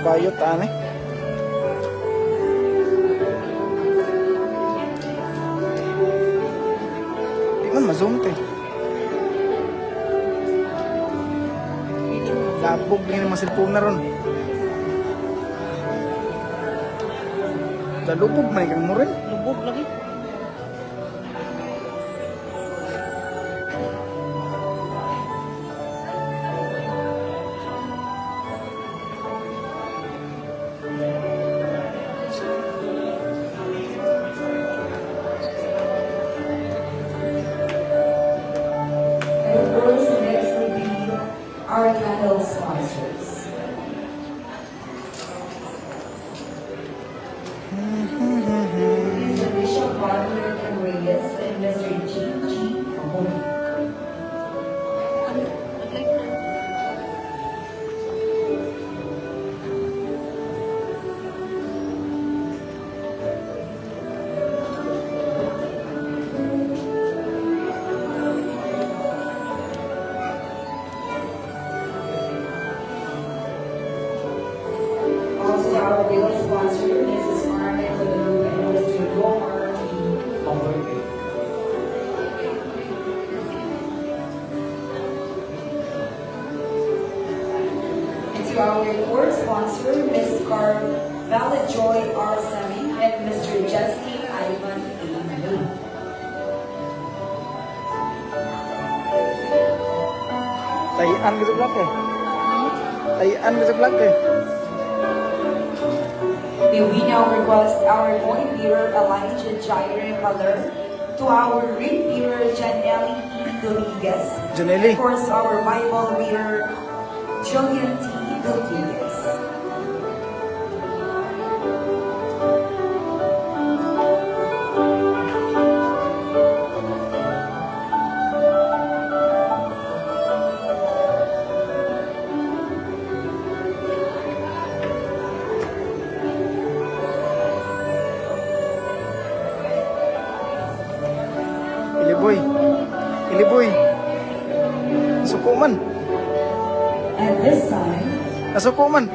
Bayot, ane. Di man ma-zoom te. Labog din yung mga cellphone na ron. Dalubog man kang mo rin. Lubog lagi. Our candle sponsors. Mr. Bishop Bartlett and Reyes and Mr. G. Mahoney. Also, our real sponsor, Mrs. Carmen Guadalupe and Mr. Lomar P. Mahoney. And to our report sponsor, Ms. Carmela Joy R. Sami and Mr. Justin Ivan A. Lee. Tayan gitu vlog eh. Tayan gitu vlog eh. May we now request our point bearer Elijah Jair Haller, to our ring bearer Janelle E. Dominguez, Janelle. of course our Bible bearer Julian T. Dominguez. Iliboy. Iliboy. Nasuko man. And this time, Nasuko man.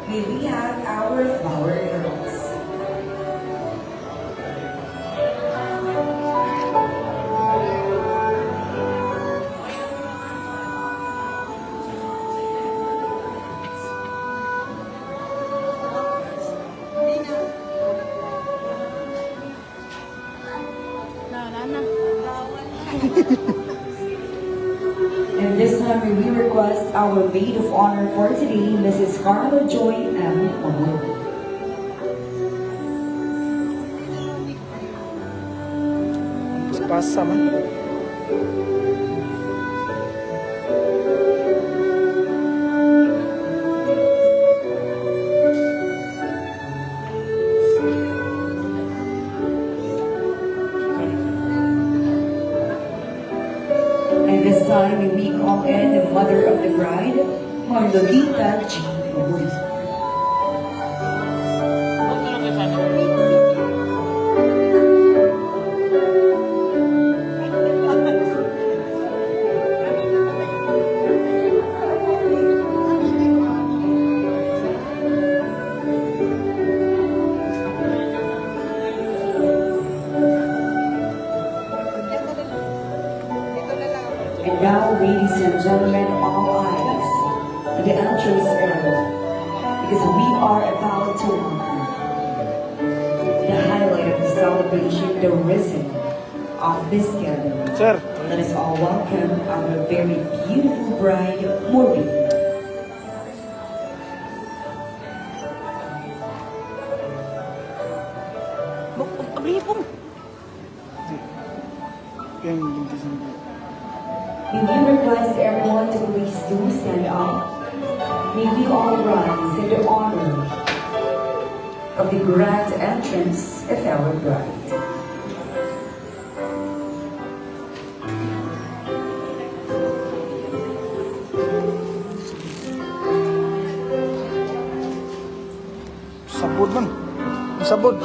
may we have our flower girls. And this time we request our maid of honor for today, Mrs. Carla Joy M. Mahoney. Pasa man. And this time we call in the mother of the bride, Marlolita G. Mahoney. And now, ladies and gentlemen, all eyes on the entrance area, because we are about to welcome the highlight of the celebration, the risen of this gathering. Sir. Let us all welcome our very beautiful bride, Maureen. Ablipong. Yang binti sendiri. May we request everyone to please do stand up. May we all rise in the honor of the grand entrance of our bride. Sabod man. Sabod.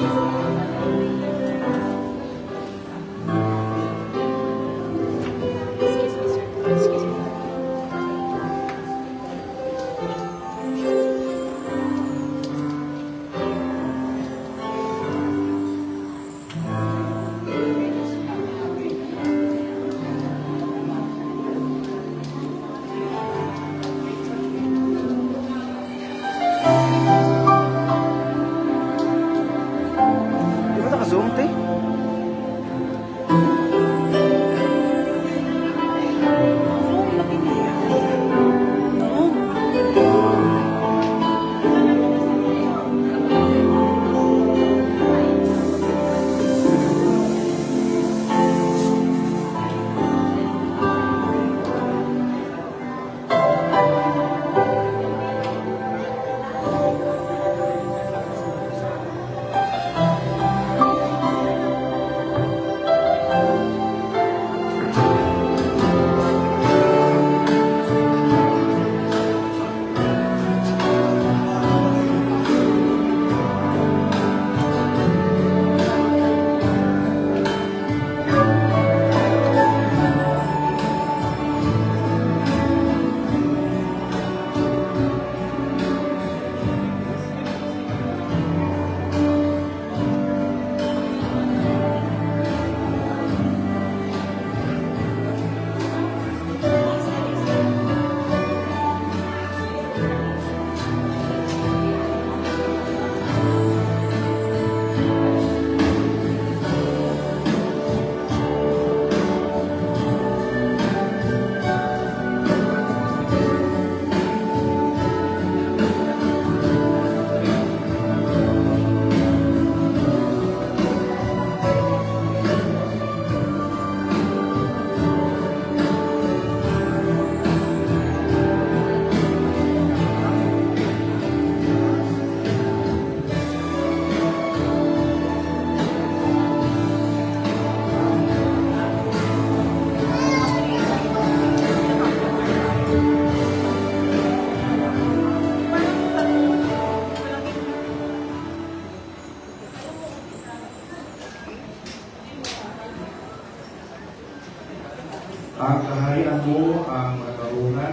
Ang kaharian mo ang katarungan.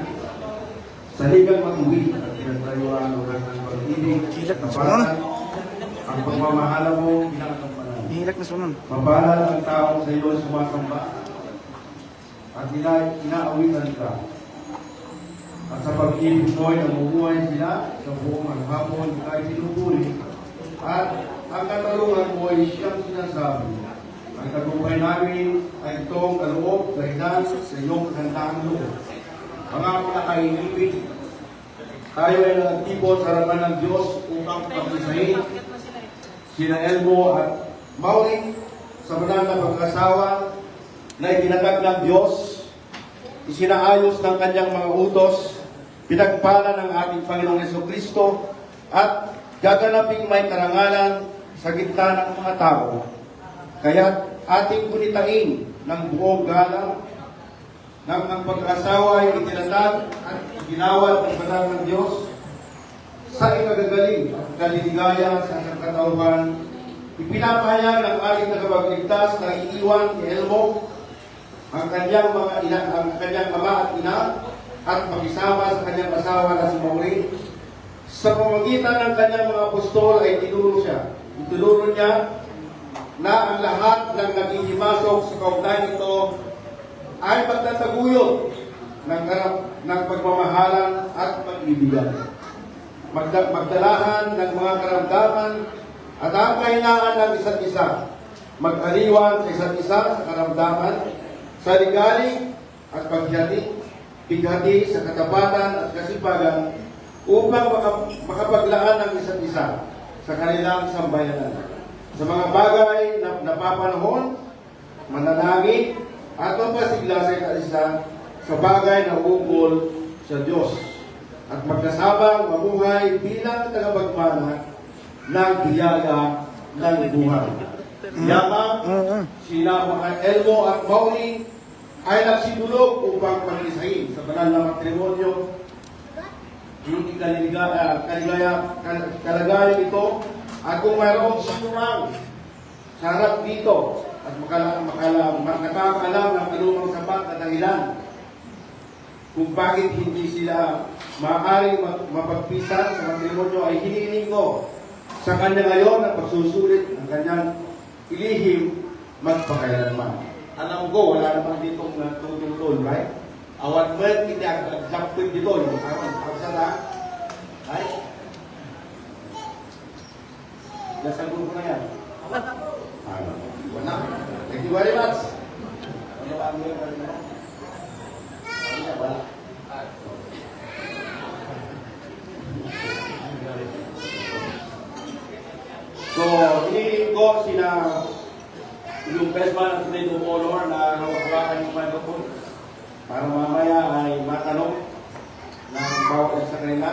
Sa ligang matuwid at pinagtayuan ng pag-ibig, Hilak na kapatan, ang pagmamahala mo, pinakatampanan. Hilak na sunan. Mabahala ang tao sa iyo sumasamba at inaawitan ka. At sa pag-ibig mo ay namumuhay sila sa buong maghapon kahit sinupuli. At ang katarungan mo ay siyang sinasabi. Ang tagumpay namin ay itong kaloob dahilan sa iyong kahandaang loob. Mga pinakainipin, tayo ay nagtipon sa harapan ng Diyos upang pag-isahin sina Elmo at Maureen sa banal na pag-asawa na itinatag ng Diyos, isinaayos ng kanyang mga utos, pinagpala ng ating Panginoong Jesucristo at gaganaping may karangalan sa gitna ng mga tao. Kaya ating gunitain ng buong galang ng ang pag-asawa ay itinatag at ginawad ng banal ng Diyos sa ikagagaling at kaliligaya sa katauhan. Ipinapahayag ng ating tagapagligtas na iiwan ni Elmo ang kanyang ama at ina at makisama sa kanyang asawa na si Maureen. Sa pamamagitan ng kanyang mga apostol ay itinuro niya na ang lahat ng naghihimasok sa kaugnayan ito ay magtataguyod ng pagmamahalan at pag-ibigan. Magdalahan ng mga karamdaman at ang kahinaan ng isa't isa. Mag-aliwan sa isa't isa sa karamdaman, sa ligalig at bighati sa katapatan at kasipagan upang makapaglaan ng isa't isa sa kanilang sambayanan. Sa mga bagay na napapanahon, manalangin at mapasigla sa isa sa bagay na ukol sa Diyos at magkasabang mamuhay bilang tagapagmana ng biyaya ng buhay. Yamang sina mga Elmo at Maureen ay nagsidulog upang pag-isahin sa banal na matrimonyo yung kalagayan ito at kung mayroong sinumang sa harap dito at nakakaalam ng anumang sapat na dahilan kung bakit hindi sila maaaring mapagpisan sa matrimonyo ay hinihiling ko sa kanya ngayon na pagsusulit ng kanyang ilihim magpakailanman. Alam ko, wala naman ditong natutulol, right? Awat mo hindi agsaktong dito, yung pagsala, right? Nasagot ko na yan. Wala. Thank you very much. So, hinihiling ko yung best man at Lady of Honor na hawakan yung microphone para mamaya ay matanong ng bawat sa kanila.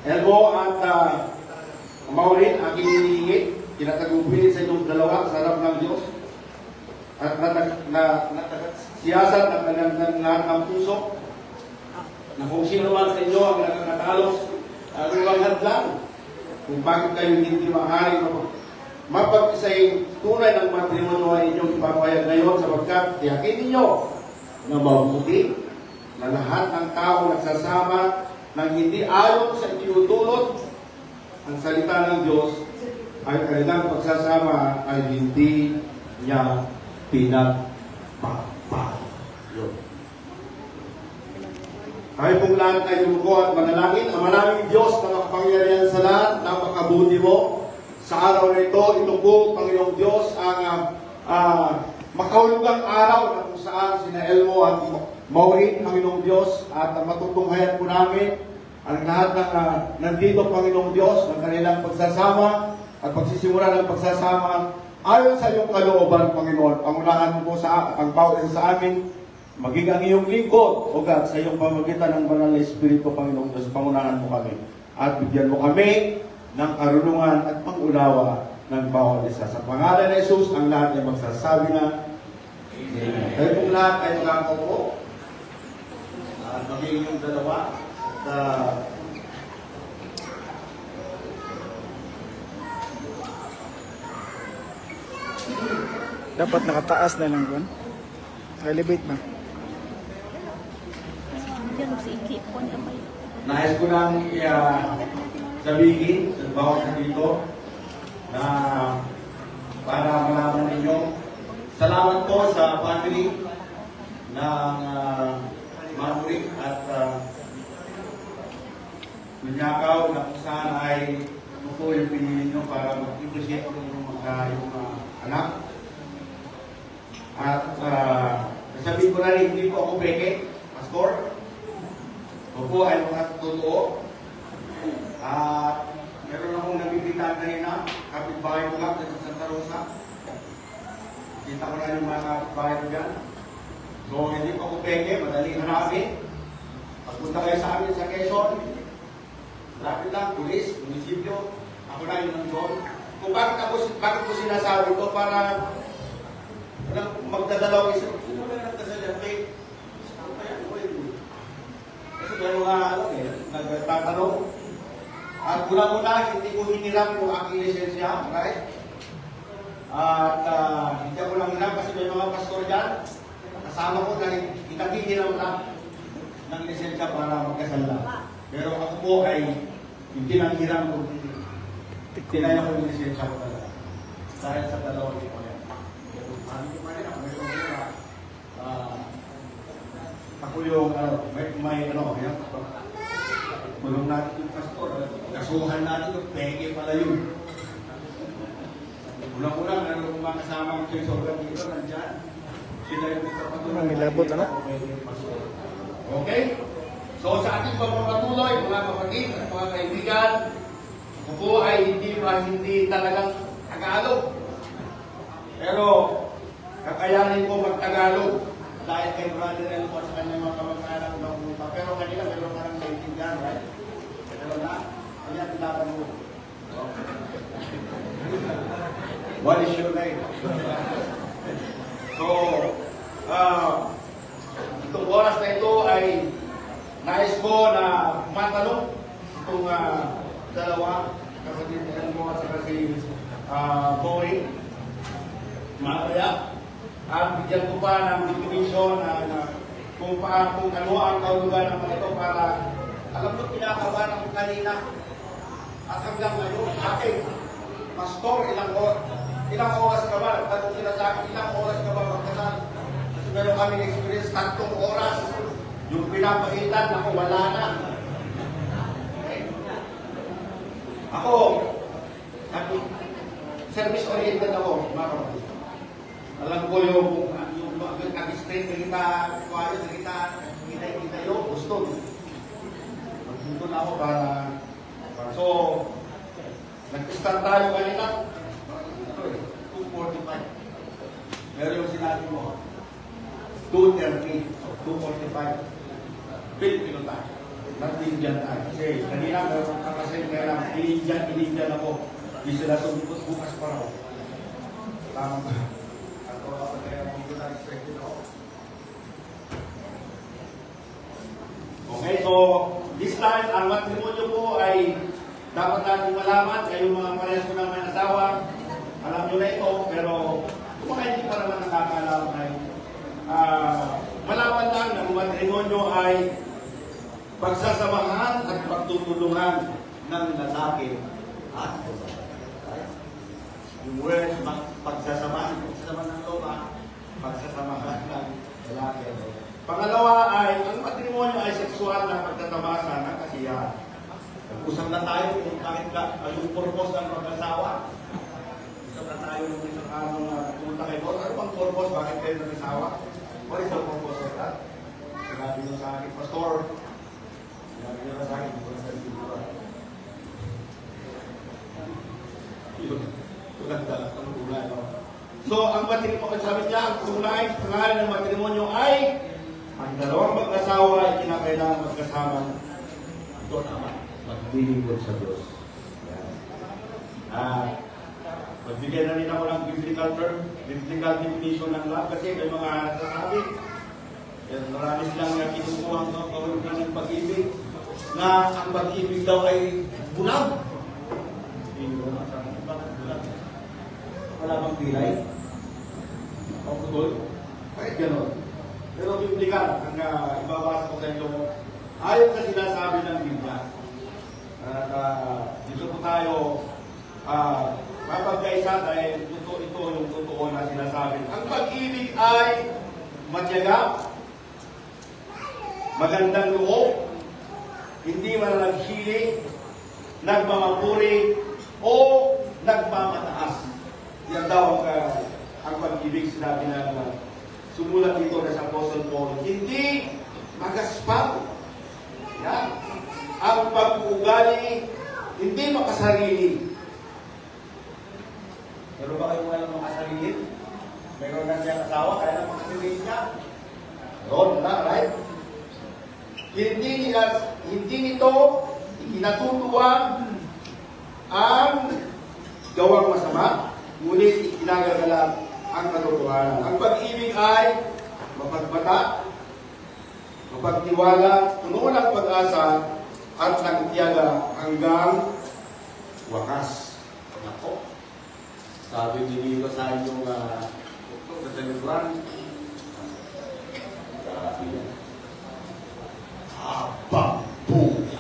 Elmo at Maureen, aking hinihingi, kinatagumpilin sa inyong dalawa sa harap ng Diyos at siyasat ng kanilang lahat ng puso na kung sino man sa inyo ang nakakatalos ang hadlang kung bakit kayo hindi maaaring mapag-isay tunay ng matrimonyo ay inyong ipapayag ngayon sapagkat tiyakin ninyo na mabuti na lahat ng tao nagsasama nang hindi ayon sa itinutulot ang salita ng Diyos ay kanilang pagsasama ay hindi niya pinagpapayo. Tayo pong lahat ay lumuko at manalangin. Ang maraming Diyos na makapangyarihan sa lahat, napakabuti mo. Sa araw na ito, ito po, Panginoong Diyos, ang makahulugang araw na kung saan sina Elmo at Maureen, Panginoong Diyos, at matutunghayan po namin ang lahat ng nandito, Panginoong Diyos, ng kanilang pagsasama at pagsisimula ng pagsasama ayon sa iyong kalooban, Panginoon. Pangunahan mo po ang bawat isa sa amin, maging ang iyong lingkod, O God, sa iyong pamagitan ng banal na Espiritu, Panginoong Diyos, pangunahan mo kami. At bigyan mo kami ng karunungan at pangunawa ng bawat isa. Sa pangalan ni Jesus, ang lahat ay magsasabi na, Amen. Kayo pong lahat ay magkakaupo. At maging yung dalawa. Dapat nakataas na lang kuan. Elevate na. Diyan si Iki po niya may. Nais ko lang sabihin sa bawat na dito na para malaman ninyo. Salamat po sa family ng Maverick at Minyakaw na kung saan ay ito po yung pinili nyo para mag-appreciate yung anak. At sasabihin ko na rin, hindi po ako peke, Pastor. Ito po ay mga totoo. Meron akong nabibigyan kanina, kapitbahay ko lang sa Santa Rosa. Kita ko na yung mga kapitbahay ko dyan. So, hindi po ako peke, madaling hanapin. Pagpunta kayo sa amin sa Quezon, lapit lang, pulis, munisipyo, ako na yung nandun. Kung bakit ko sinasabi ko para magdadalaw isip, sino ba yung nagdasal yan? Kasi meron nga, nagtatanong. At mula-mula, hindi ko hiniram yung aking lisensya, right? At hindi ako lang hiram kasi may mga pastor dyan. Kasama ko na hinaghihiram lang ng lisensya para magkasal lang. Pero ako po ay hindi nang hiram ko. Tinaya ko yung lisensya ko talaga. Dahil sa dalawang ito yan. Ako yung, yan. Tulong natin yung pastor. Kasuhan natin yung peke pala yun. Ulang-ulang, meron kong mga kasama ko yung sobrang dito, nandyan. Sila yung nagpapatuloy. Nilabot, ano? Okay? So sa ating pagpapatuloy, mga kapatid at mga kaibigan, ako po ay hindi talagang Tagalog. Pero kakayanin ko mag-Tagalog dahil kay Brother Elmo sa kanyang mga kamag-anak ng pumunta. Pero kanina meron ka ng naiintindihan, right? Pero na, kanya tinapan mo. What is your name? So, itong oras na ito ay nais ko na matanong itong dalawa, kapatid mo at saka si Boy, Maria. At bigyan ko pa ng definition kung ano ang kaulugan ng ito para alam ko pinakabahan ako kanina at hanggang ngayon, akin, Pastor, ilang oras ka ba? Tanong sila sa akin, ilang oras ka ba magkasal? Kasi meron kami experience, 3 oras. Yung pinapahitan, ako wala na. Okay. Ako, service-oriented ako, mga kapatid. Alam ko yung nag-straight na kita, kuwayo na kita yung gusto. Magpunto na ako para so, nag-start tayo kanina. 2:45. Pero yung sinabi mo, 2:30, so 2:45. Pilipino tayo. Nag-Indian tayo. Kasi kanina meron kasi meron Indian ako. Hindi sila sumipot bukas pa raw. Tama ba? Ako ako kaya hindi na expected ako. Okay, so this time, ang matrimonyo po ay dapat natin malaman, kayong mga parehas ko ng may asawa, alam nyo na ito, pero kung mga hindi pa naman nakakaalam ay malaman lang na ang matrimonyo ay pagsasamahan at pagtutulungan ng lalaki at babae. Yung word, pagsasamahan ng loba, pagsasamahan ng lalaki at babae. Pangalawa ay, ang matrimonyo ay sexual na pagtatamasa ng kasiyahan. Nag-usap na tayo kung bakit yung purpose ng pag-asawa. Usap na tayo ng isang araw na pumunta kay Boss. Ano bang purpose? Bakit kayo nag-asawa? What is the purpose of that? Sinabi nyo sa akin, Pastor. Sinabi nyo sa akin, hindi ko na sa sigura. Yun. Tulad ang tulad. So, ang matrimonyo, sabi niya, ang tunay, pangalan ng matrimonyo ay ang dalawang mag-asawa ay kinakailangan magkasama. Ito naman. Maglilingkod sa Diyos. Magbigyan na rin ako ng biblical term, biblical definition ng love kasi may mga nasasabi. Marami silang kinukuha ng kahulugan ng pag-ibig na ang pag-ibig daw ay bulag. Wala bang pilay? O putol? Bakit gano'n? Pero biblical, ang ibabasa ko sa inyo, ayon sa sinasabi ng Biblia. At dito po tayo mapagkaisa dahil ito yung totoo na sinasabi. Ang pag-ibig ay matyaga, magandang loob, hindi mananaghiling, nagmamapuri, o nagmamataas. Yan daw ang pag-ibig, sinabi na sumulat dito na sa Apostle Paul. Hindi magaspang. Yan. Ang pag-uugali, hindi makasarili. Pero ba kayo walang makasarili? Meron na siyang asawa, kaya lang makasarili niya. Doon na, right? Hindi nito ikinatutuwa ang gawang masama, ngunit ikinagagala ang katotohanan. Ang pag-ibig ay mapagbata, mapagtiwala, puno ng pag-asa, at nagtiyaga hanggang wakas. Ako, sabi ni Nino sa inyong kasalukuran, grabe yan. Habang buhay.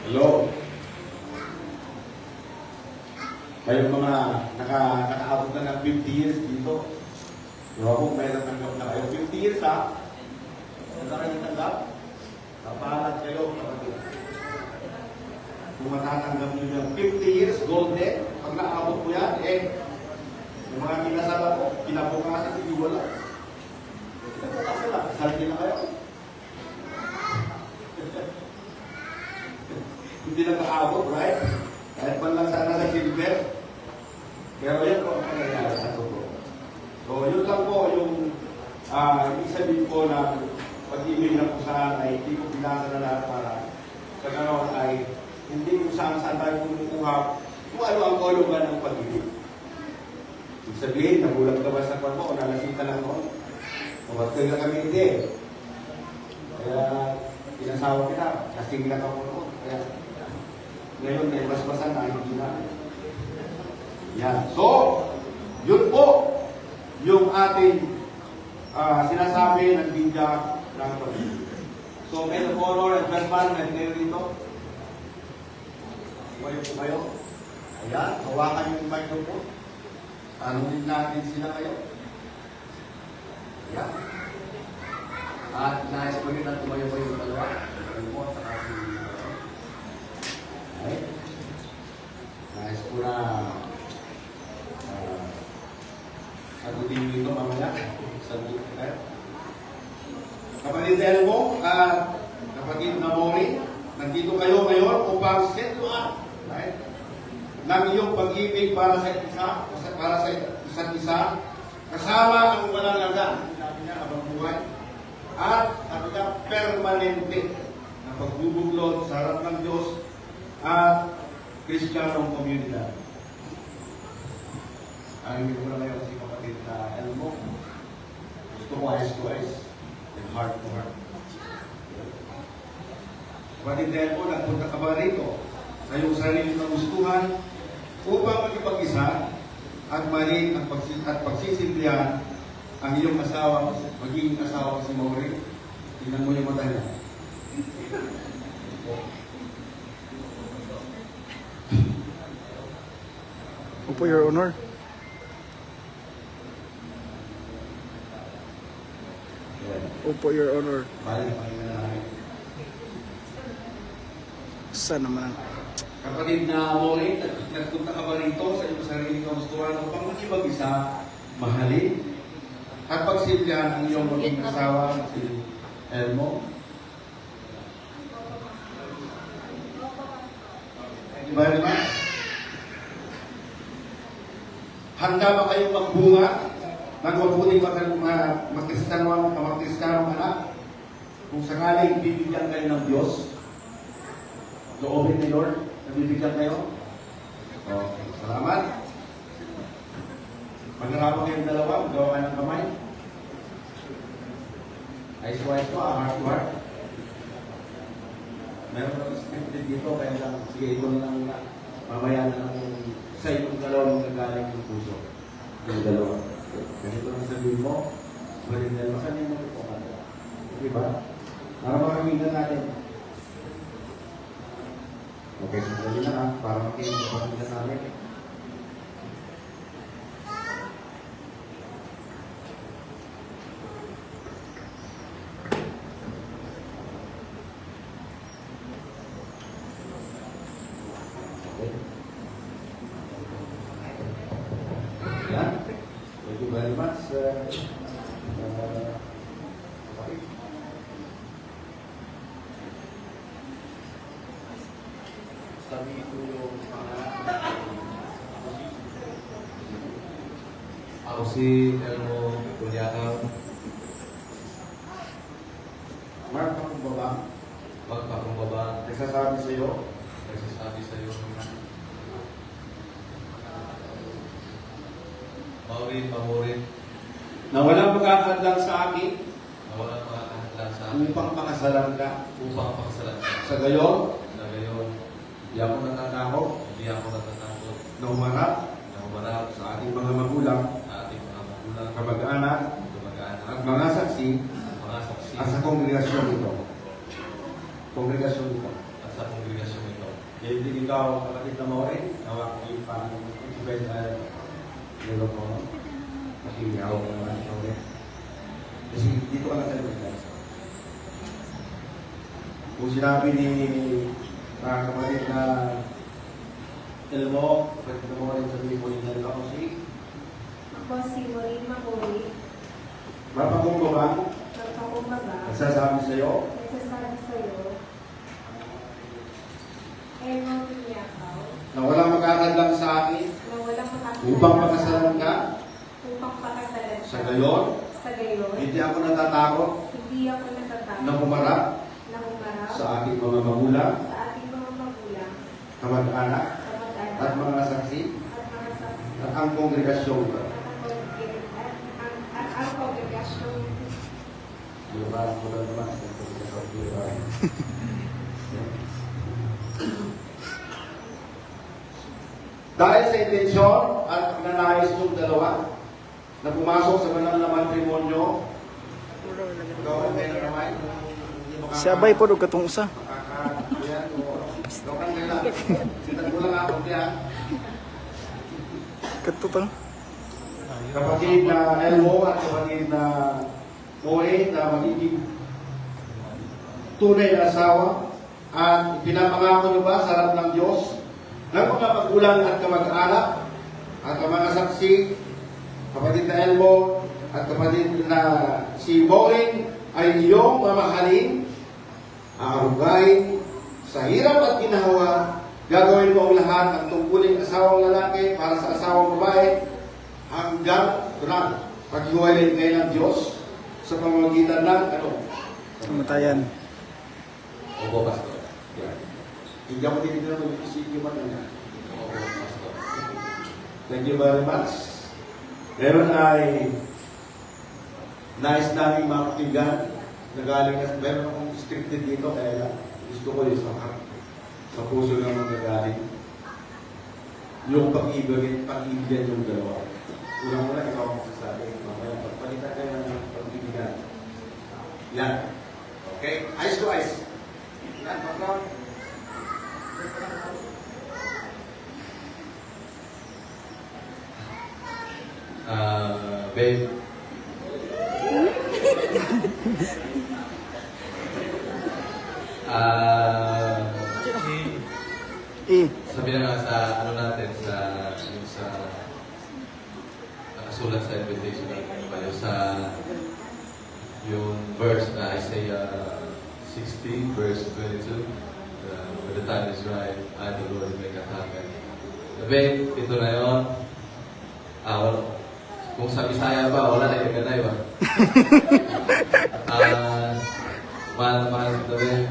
Hello? Kayong mga nakaabot na ng 50 years dito. Diba po, may natanggap na kayo. 50 years ha? Ano kayo natanggap? Kapalat kayo, kapatid. Kung matatanggap nyo yung 50 years, golden, pag naabot mo yan, yung mga kinasala ko, pinabukasan, hindi wala. Pinabukasan lang, salti na kayo. Hindi lang nakaabot, right? Kahit man lang sana sa silver. Pero yan po ang pangyayari sa totoo. So, yun lang po yung ibig sabihin ko na pag-ibig na kung saan ay hindi ko pinasa na lahat para sa ganoon ay hindi kung saan tayo kumukuha kung ano ang kologan ng pag-ibig. Ibig sabihin, nagulat ka ba sa kwan mo o nalasing ka lang noon? Umatay na kami hindi. Kaya, pinasawa kita, lasing na ka mo noon. Kaya, ngayon ay basbasan na hindi na. Yan. So, yun po yung ating sinasabi ng Biblia ng pag-ibig. So, may honor and husband na hindi rito. Tumayo po kayo. Ayan, hawakan yung microphone. Tanungin natin sila kayo. Ayan. At nais ko rin na tumayo kayo yung dalawa. Ayan po, saka si okay. Nais ko na sagutin nyo ito mamaya. Sagutin ko kayo. Kapatid Elmo at kapatid Namori, nandito kayo ngayon upang setloan, right? Ng iyong pag-ibig para sa isa't isa, kasama ang walang laga, sinabi niya, habang buhay, at sabi niya, permanente na pagbubuklod sa harap ng Diyos at Kristiyanong komunidad. Ang ko na ngayon si kapatid na Elmo, gusto ko eyes to eyes and heart to heart. Kapatid Elmo, nagpunta ka ba rito sa iyong sarili ng gustuhan upang magipag-isa at marin at pagsisimplihan ang iyong asawa, magiging asawa si Maureen. Tingnan mo yung mata niya. Opo, Your Honor. Opo, Your Honor. Balik pa rin na namin. Sana naman. Kapatid na Maureen, nagpunta ka ba rito sa iyong sarili ng gustuhan upang magipag-isa, mahalin, at pagsimplihan ang iyong maging asawa, si Elmo? Diba naman? Handa ba kayong magbunga ng mabuting magkristanong anak kung sakaling bibigyan kayo ng Diyos? Loobin ni Lord, nabibigyan kayo? Okay, salamat. Magharapang kayong dalawa, magawa kayo ng kamay. Eyes to eyes to, heart to heart. Meron ng scripted dito, kaya lang, sige, ito na lang muna. Mamaya na lang sa inyong dalawang nagaling ng puso. Yung dalawa. Ganito ang sabihin mo, balik na naman kanina mo ito. Diba? Para makakita natin. Okay, sandali na ha. Para makikita natin. Yan. Thank you very much. Sabi ito yung Ako si Elmo Kulyakaw, Mark, ang baba, magpakumbaba, nagsasabi sa iyo, nagsasabi sa iyo maulit na walang magkakadang sa akin na walang makakahadlan sa akin upang pakasalan ka. upang pakasalan ka. Sa gayon, Na gayon, di ako natatakot hindi ako natatakot na umarap na humarap sa ating mga magulang, sa ating mga magulang, kamag-anak, kamag-anak, at mga saksi mga saksi, at sa kongregasyon ito. Kongregasyon ito. at sa kongregasyon ito. Kaya hindi ikaw, kapatid na mo rin, nawak yung pang-ibig na nilog mo. Kasi ako naman ikaw rin. Kasi dito ka nasalita. Kung sinabi ni kapatid na Elmo, kapatid na mo rin sabi mo rin na ako si Ako si Maureen Macoy, Mapakumbabang, nagpakumbaba, nagsasabi sa iyo, nagsasabi sa iyo, Elmo Kulyakaw, na walang magkakadlang sa akin na walang makakilala upang pakasalan ka. upang pakasalan Sa ka. gayon, Sa gayon, hindi ako natatakot hindi ako natatakot na humarap na humarap sa ating mga magulang, sa ating mga magulang, kamag-anak, kamag-anak, at mga saksi, at mga saksi, at ang kongregasyon ito. at ang kongregasyon. Diba? Wala naman ang kongregasyon. Diba? Dahil sa intensyon at pagnanais ng dalawa na pumasok sa banal na matrimonyo, ikaw ang may naramay. Sabay po do katong usa. Yan, o. Ikaw ang may naramay. Sinag mo lang ako diyan. Katutang. Kapatid na Elmo at kapatid na Moe na magiging tunay na asawa at pinapangako nyo ba sa harap ng Diyos ng mga magulang at kamag-anak at ang mga saksi, kapatid na Elmo at kapatid na si Moe ay iyong mamahalin, aarugain sa hirap at ginawa, gagawin mo ang lahat ng tungkuling asawang lalaki para sa asawang babae hanggang paghiwalay kayo ng Diyos sa pamamagitan ng Kamatayan. Opo, Pastor. Hindi ako tinignan ng isipin mo na. Opo, Pastor. Thank you very much. Ngayon ay nais namin makakinggan na galing at meron akong scripted dito kaya gusto ko yung sa puso ng mga galing. Yung pag-ibigan yung dalawa. Unang-una, ikaw ang magsasabi. Mamaya, pagpalitan kayo ng pag-ibigan. Yan. Okay? Eyes to eyes. Yan, background. Babe, sabi na nga sa ano natin sa yung sa nakasulat sa invitation natin kayo sa yung verse na Isaiah 60 verse 22 when the time is right I the Lord make it happen. Babe, ito na yun. Kung sa Bisaya ba, wala na yung ganay ba? Mahal na mahal ito babe.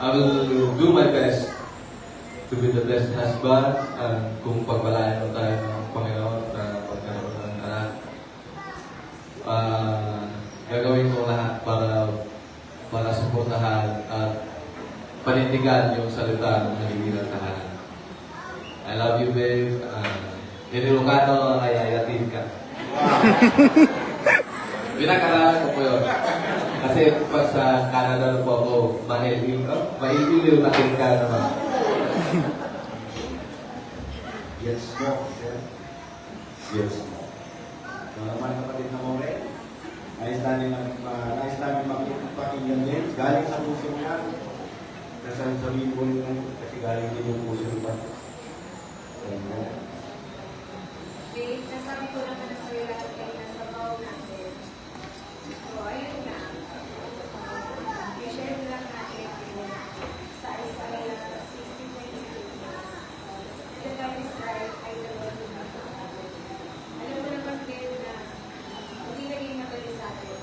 I will do my best to be the best husband kung pagpalain mo tayo ng Panginoon na pagkaroon ng anak. Gagawin ko lahat para suportahan at panindigan yung salita ng Panginoon tahanan. I love you, babe. Nililukado kay Ayatin ka. Pinakaralan ko po yun. Kasi pag sa Canada na po ako, mailil na ka naman. Yes mo, sir. Yes mo. Mga kapatid na mo rin. Nais namin makipagpakinggan din. Galing sa puso niya. Kasi sabihin ko yun, kasi galing din yung puso niya. Dave, nasabi ko naman na sa'yo lahat kayo nasa bawal natin. So, ayun na. I-share mo lang natin sa Isaiah 60:22. The time is right, I will Lord do not forget. Alam mo naman din na hindi naging madali sa atin.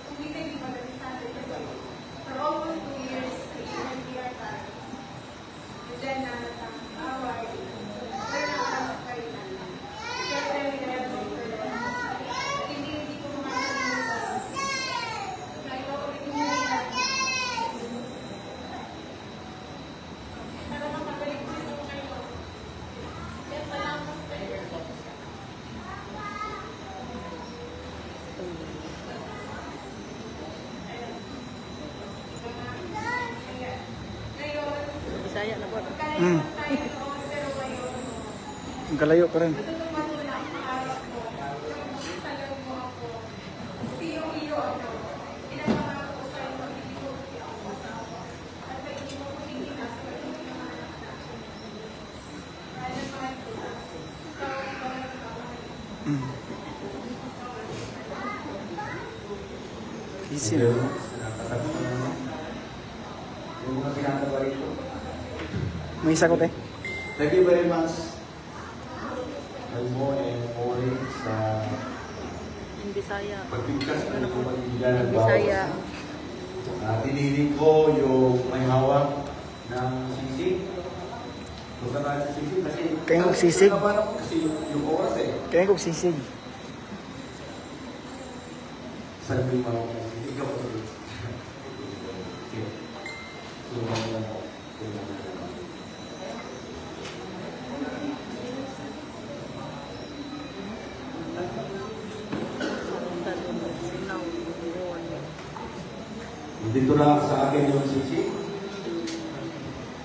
Hindi naging madali sa atin kasi for almost 2 years, we are tired. And then, away. Learn ang kailan. Siyempre, we have to learn. At hindi ko makakalimutan. Like, ulit yung mga para makabalik ko yung kayo. Kaya salamat sa iyo. Ngayon, Bisaya na po. Hmm. tayo noon, pero ngayon, Ang kalayo pa rin. tutulungan mo lang ang araw ko. Yung salag mo ako. Iyo-iyo ako. Pinapangako ko sa'yo, magbibigay ako sa asawa. At pag hindi mo ko tingin sa pagiging ng mga anak natin. Mahal na mahal ko na. Ikaw ang mahal na mahal. Hmm. Easy. Yung mga pinatawa rito. May isa ko, te. Thank you very much. Almo and Mori sa Yung Bisaya. pagbigkas ng pagbibigan ng Bisaya. Tiniling ko yung may hawak ng sisig. Gusto tayo sa sisig kasi... Kaya yung sisig? Kasi yung oras eh. Kaya kong sisig. Saan mo yung mga sisig? Ikaw ko sisig. Tulungan mo lang ako. Tulungan mo lang ako. Dito na sa akin yung sisig.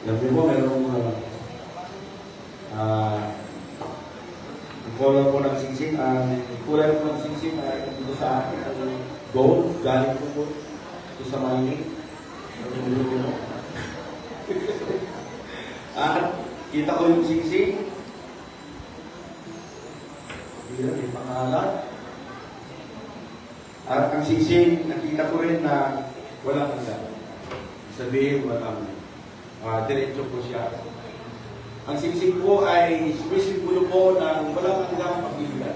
Sabi mo, merong ang color po ng sisig, ang kulay po ng sisig ay dito sa akin, ang gold, galing po po ito sa mining. At kita ko yung sisig. Hindi may pangalan. At ang sisig, nakita ko rin na walang hanggan. Sabihin, walang diretso po siya. Ang sisig po ay sumisimbolo po ng walang hanggang pag-ibig.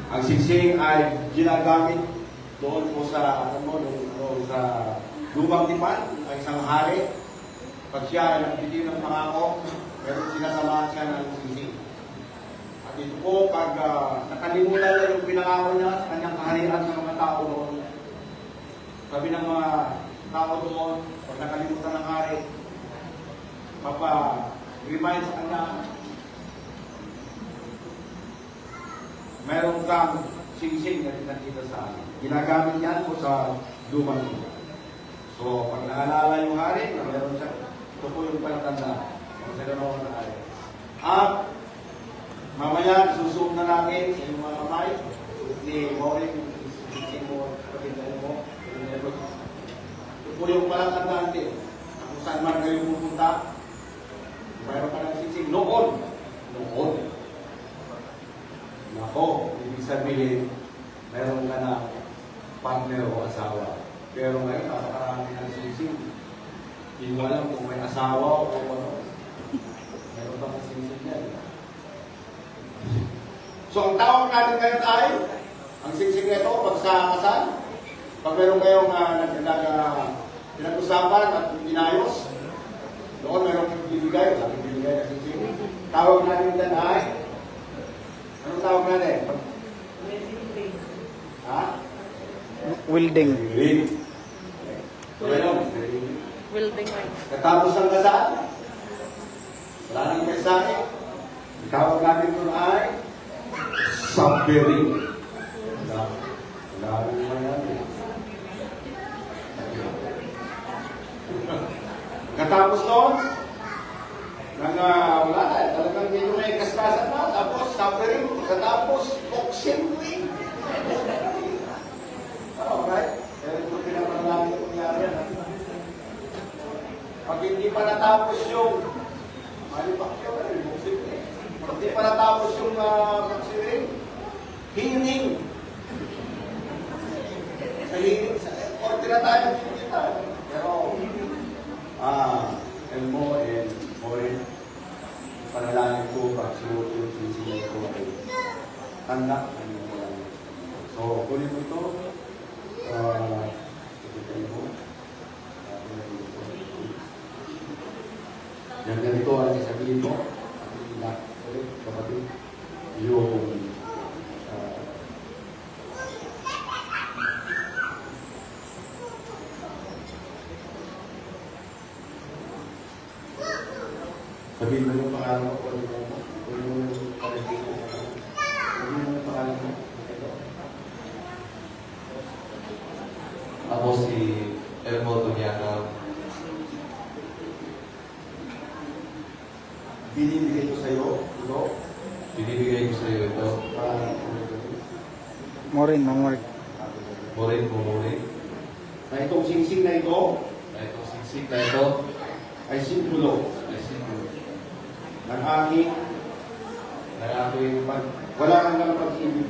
Ang sisig ay ginagamit doon po sa sa lumang tipan, ang isang hari. Pag siya ay nagbigay ng pangako, pero sinasamahan siya ng sisig. At ito po, pag nakalimutan na yung pinangako niya sa kanyang kaharian ng mga tao noon, sabi ng mga tao doon, pag nakalimutan ng hari, remind sa kanya, meron kang sing-sing na pinakita sa akin. Ginagamit yan po sa lumang tipan. So, pag naalala yung hari, meron siya, ito po yung palatanda. Meron ako na hari. At, mamaya, susuom na natin sa inyong mga kamay ni Maureen, sing mo, kapitay mo. Ito po yung palatanda natin. Kung saan man kayo pupunta, mayroon ka ng sing noon. Noon. Nako, ibig sabihin, mayroon ka na partner o asawa. Pero ngayon, napakarami ng sisig. Hindi mo alam kung may asawa o ano. Meron ba ng sisig yan? So, ang tawag natin ngayon ay, ang sisig nito, pag sa kasal, pag meron kayong pinag-usapan at inayos, doon meron bibigay, sabi bibigay na sisig. Tawag natin yan ay, anong tawag natin? Ha? Welding. Green. Ngayon, Welding line. katapos ang kasal, wala nang mensahe. Ang tawag natin doon ay suffering. Wala nang mangyari. Katapos noon, wala na, talagang hindi may kaskasan na, tapos suffering, katapos boxing ring. Alright? Kaya ito pinapanalangin na nangyari yan. Pag hindi pa natapos yung boxing ring, pag hindi pa natapos yung boxing ring, healing. Sa healing, orte na tayo, pero, Elmo and Morin, panalangin ko, pagsuot yung sisiyan ko ay tanda. So, kunin mo ito. Yan ganito ang sasabihin mo. Kapatid, yung sabihin mo yung pangalan mo, sabihin mo yung pangalan mo. Ako si Elmo Tonyaka. Binibigay ko sa iyo, ito, Binibigay ko sa iyo ito. Morin, Morin. Morin Morin. Na itong singsing na ito Na itong siksik na ito ay simbolo ay simbolo ng aking ng aking wala hanggang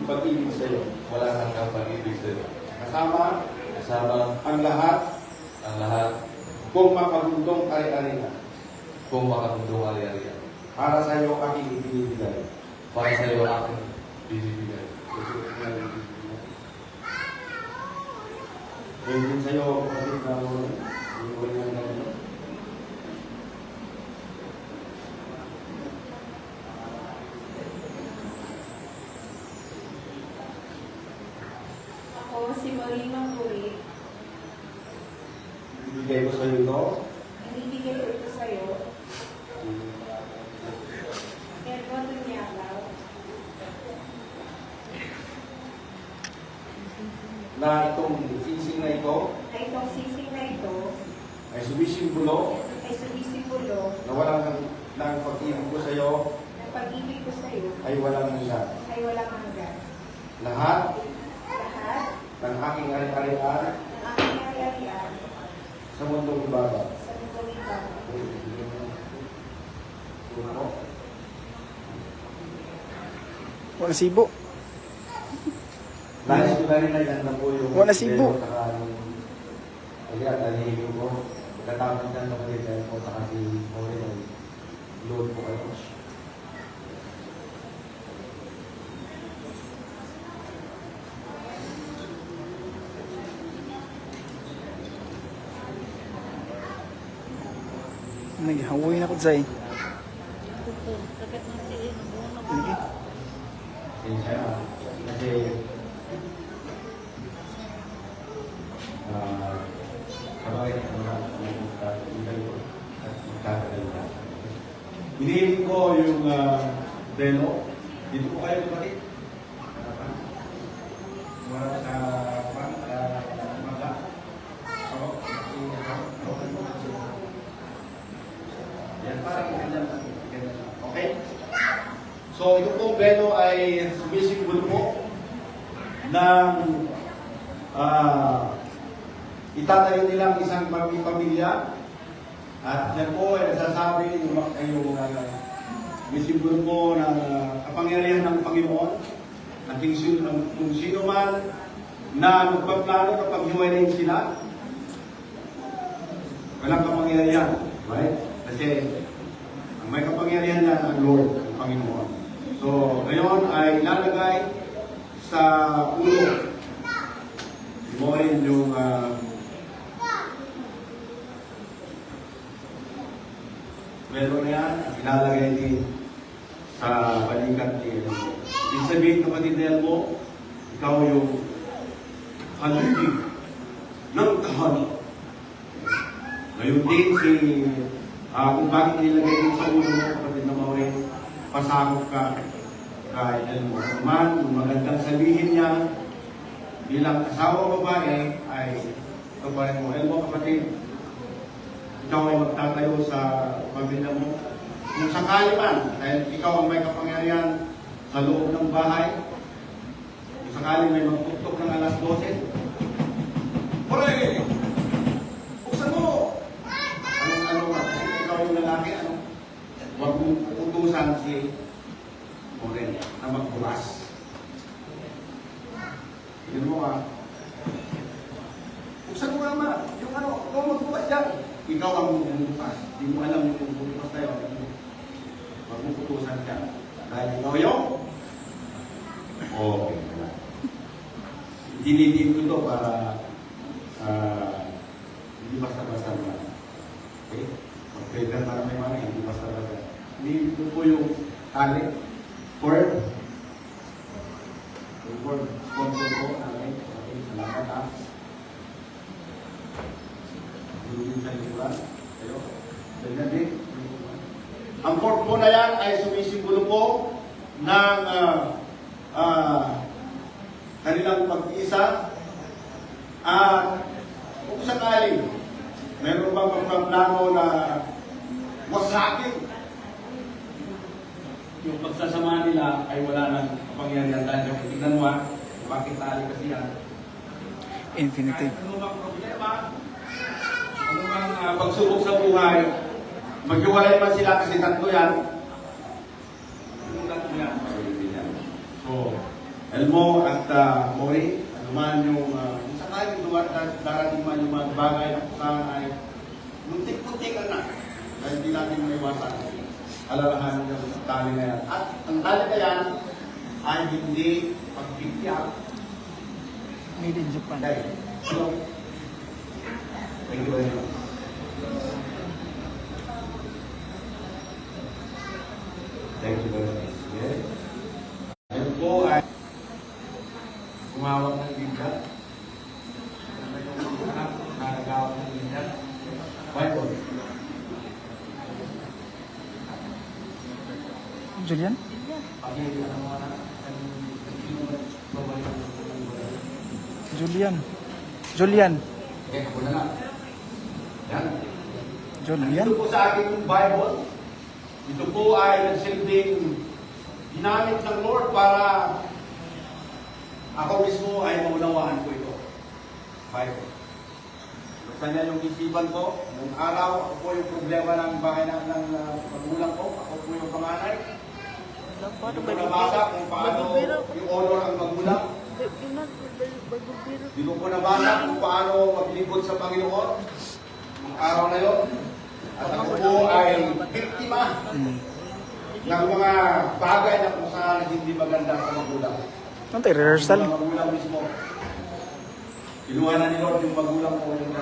pag-ibig sa iyo. walang hanggang pag-ibig sa iyo. Kasama Kasama ang lahat ang lahat kung makabundong ari-arihan. kung makatundong ari-arian. Para sa iyo aking ibinibigay. Para sa iyo aking binibigay. Ngayon din sa iyo, kapatid na inuwi ng ganito. Ako si Marina Puri. Ibigay ko sa iyo ito. Ibibigay ko ito sa'yo. Elmo Tonyaka. Na itong sising na ito Na itong sisig na ito ay sumisimbolo ay sumisimbolo na walang ng pag-ibig ko sa iyo ng pag-ibig ko sa'yo ay walang hanggan. ay walang hanggan. Lahat Lahat ng aking ari-arian ng aking ari-arian sa mundong ibabaw. sa mundong iba. Wala sibo. Nais ko na rin na yan na po yung Wala sibo. Kaya dahil ko pagkatapos yan na kayo dahil po sa kasi Morin ay load po kayo. Naghawoy na ko dyan. Kuko. Sakit ng tiil. Nabuong na Lagi. Siya, kasi kabagay na magkakagalita. Hinihiling ko yung deno. Dito po kayo kapatid. Wala sa mata. Yan, parang ganyan. Okay? So, ito pong beno ay sumisimbolo po ng itatayo nilang isang pamilya. At yan po ay nasasabi yung sumisimbolo po ng kapangyarihan ng Panginoon at kung sino man na magpaplano na paghiwalayin sila, walang kapangyarihan. Right? Kasi ang may kapangyarihan yan ang Lord, ang Panginoon. So, ngayon ay ilalagay sa ulo mo rin yung meron na yan, ilalagay din sa balikat ni Elmo. Ibig sabihin, kapatid ni Elmo, ikaw yung haligi ng tahanan. Ngayon din kung bakit nilagay din sa ulo mo, kapatid na Maureen, pasakop ka kay Elmo. Man, magandang sabihin niya, bilang asawa babae, ay ito pa rin mo. Elmo, kapatid, ikaw ay magtatayo sa pamilya mo. Kung sakali man, dahil ikaw ang may kapangyarihan sa loob ng bahay, kung sakali may magtuktok ng alas 12, Pare! Buksan mo! Ano ba? Ikaw yung lalaki, ano? Huwag mong utusan si Maureen na magbukas. Tignan mo ka. Buksan mo nga ma. Yung ano, ikaw magbukas dyan. Ikaw ang bumubukas. Hindi mo alam yung bumubukas tayo. Huwag mong utusan dyan. Dahil ikaw yung? Okay. Dinitin ko ito para hindi basta-basta naman. Okay? Mag-favor para may mga hindi basta-basta. Hindi ito po yung tali. For sponsor ko. Okay? Salamat ha. Dulin sa likuran. Kayo. Ganyan din. Ang port po na yan ay sumisimbolo po ng kanilang pag-iisa. At kung sakali, meron bang magpaplano na wasakin, yung pagsasama nila ay wala nang kapangyarihan dahil tignan mo bakit tali kasi yan. Infinity. Ano bang problema? Ano bang pagsubok sa buhay? Maghiwalay man sila kasi tatlo yan. Yung tatlo yan, pag-ibig yan. So, Elmo at Maureen, ano man yung sakali darating man yung mga bagay na kusahan ay muntik-muntikan na. Dahil hindi natin may iwasan. Alalahanin yung tali na yan. At ang tali na yan ay hindi pagbigyan. Made in Japan. Okay. So, thank you very much. Thank you very much. Yes. Ngayon po ay kumawag ng bigyan. Ano yung anak na nagawag ng bigyan? Bible. Julian? Julian. Okay, ako na lang. Yan. Julian? Ito po sa akin yung Bible. Ito po ay nagsilbing ginamit ng Lord para ako mismo ay maunawaan ko ito. Bible. Basta niya yung isipan ko. Noong araw, ako po yung problema ng bahay ng magulang ko. Ako po yung panganay. Hindi ko nabasa kung paano i-honor ang magulang. Hindi ko nabasa kung paano maglingkod sa Panginoon. Noong araw na yun. At ako po ay biktima ng mga bagay na kung saan hindi maganda sa magulang. Ano tayo, rehearsal? Yung magulang mismo. Kinuha na ni Lord yung magulang ko, yung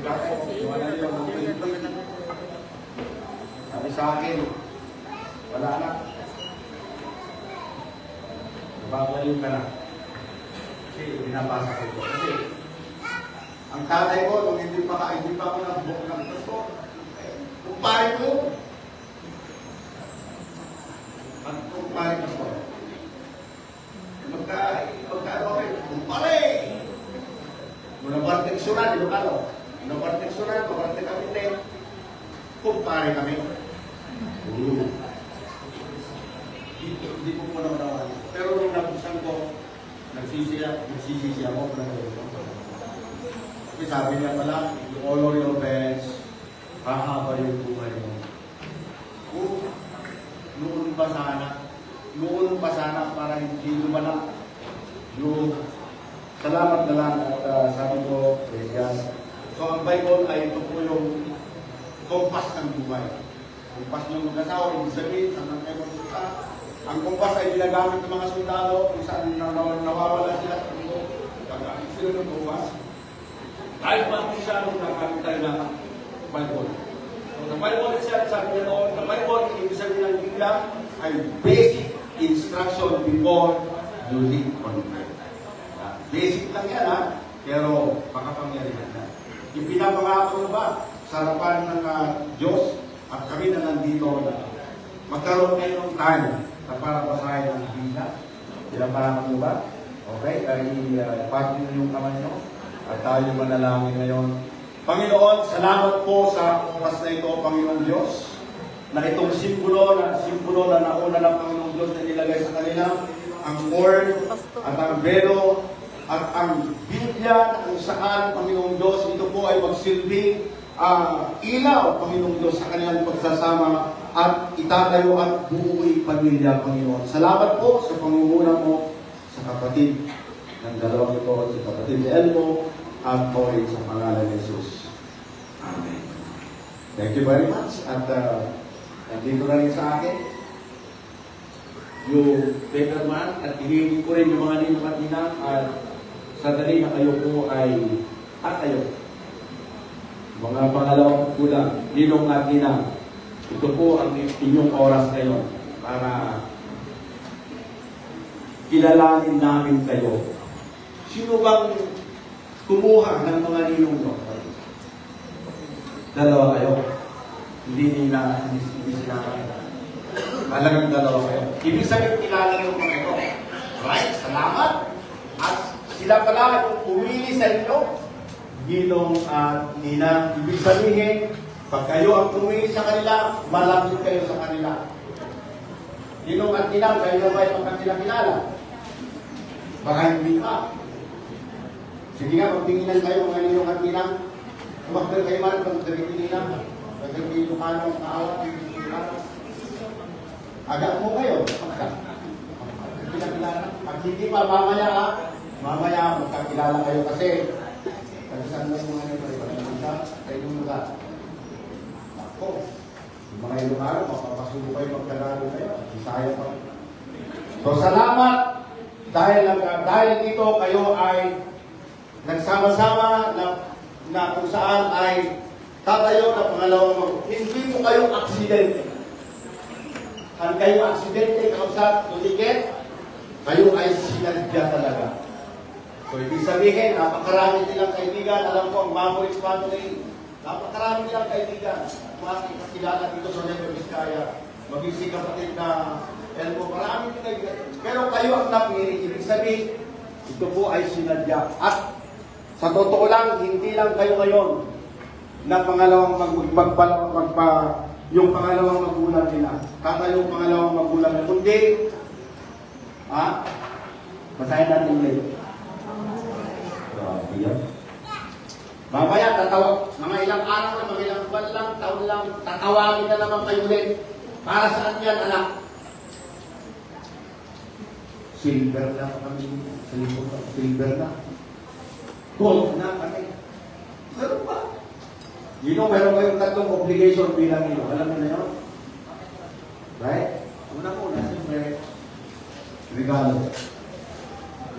Gapo. Kinuha na ni Lord yung sabi sa akin, wala na. Babaliw ka na. Kasi binabasa ko ito. Kasi ang tatay ko, nung hindi pa ako nag-book ng gusto, kumpare ko. At kumpare ko. Kumpare! Muna parteksyonan, Ilocano. Muna parteksyonan, parte kapite. Kumpare kami. Hindi ko po naman. Pero nung nabuksan ko, nagsisisi ako. Kasi sabi niya pala, you honor your parents, hahaba yung buhay mo. Noon pa sana para hindi lumala. Yung salamat na lang at sabi ko, yan. So ang Bible ay ito po yung kompas ng buhay. Kompas ng mag-asawa, ibig sabihin, saan kayo magpunta. Ang kompas ay ginagamit ng mga sundalo kung saan nawawala sila. Gagamit sila ng kompas. Kahit pa kung siya nung nagamit tayo ng Bible. So the Bible itself, sabi niya noon, the Bible, ibig sabihin ng Biblia, ay basic instruction before you leave on earth. Basic lang yan, ha? Pero makapangyarihan na. Yung pinapangako mo ba sa harapan ng Diyos at kami na nandito na magkaroon kayo ng time na para basahin ang Biblia. Pinapangako mo ba? Okay, ipati nyo yung kamay nyo at tayo manalangin ngayon. Panginoon, salamat po sa oras na ito, Panginoong Diyos, na itong simbolo na nauna ng Panginoong Diyos na nilagay sa kanila, ang word at ang velo at ang Biblia na kung saan, Panginoong Diyos, ito po ay magsilbing ilaw, Panginoong Diyos, sa kanilang pagsasama at itatayo at buuing pamilya, Panginoon. Salamat po sa pangunguna mo sa kapatid ng dalawang ito, sa kapatid ni Elmo, at Cory sa pangalan ni Jesus. Amen. Thank you very much. At nandito na rin sa akin yung paper man at hinihingi ko rin yung mga ninong at ninang at sandali na kayo po ay mga pangalawang kulang, ninong at ninang. Ito po ang inyong oras ngayon para kilalanin namin kayo. Sino bang kumuha ng mga ninong nyo? Dalawa kayo. Hindi sila talagang dalawa kayo. Ibig sabihin, kilala nyo mga ito. Right? Salamat. At sila pala yung pumili sa inyo. Ginong at ninang. Ibig sabihin, pag kayo ang pumili sa kanila, malapit kayo sa kanila. Ginong at ninang, kayo na ba yung magkakilala? Baka hindi pa. Sige nga, magtinginan kayo mga ninong at ninang. Kumakbel kayo man, pag-daging ninang. Pag-daging Ilocano, kaawat, Ilocano. Agad mo kayo. Pag hindi pa, mamaya ha. Mamaya, magkakilala kayo kasi kalisan mo yung mga nito. Kayo yung lugar. Ako, yung mga Ilocano, mapapasubo kayo, magkalalo kayo. Isaya pa. So, salamat. Dahil dito kayo ay nagsama-sama na kung saan ay tatayo na pangalawang hindi mo kayo aksidente. Saan kayo aksidente, kausap, tutikit, kayo ay sinadya talaga. So, ibig sabihin, napakarami nilang kaibigan. Alam ko, ang Mamoris family, napakarami nilang kaibigan. Mga kakilala dito sa Nueva Vizcaya, maging si kapatid na Elmo, marami nilang kaibigan. Pero kayo ang napili, ibig sabihin, ito po ay sinadya. At sa totoo lang, hindi lang kayo ngayon na pangalawang yung pangalawang magulang nila. Yung pangalawang magulang nila. Kundi, basahin natin ulit. Mamaya, mga ilang araw na, mga ilang buwan lang, taon lang, tatawagin na naman kayo ulit. Para saan yan, anak? Silver na kami. Silver na. Gold na kami. Meron pa. Meron kayong tatlong obligation bilang ino. Alam mo na yun? Right? Una-una, siyempre, regalo.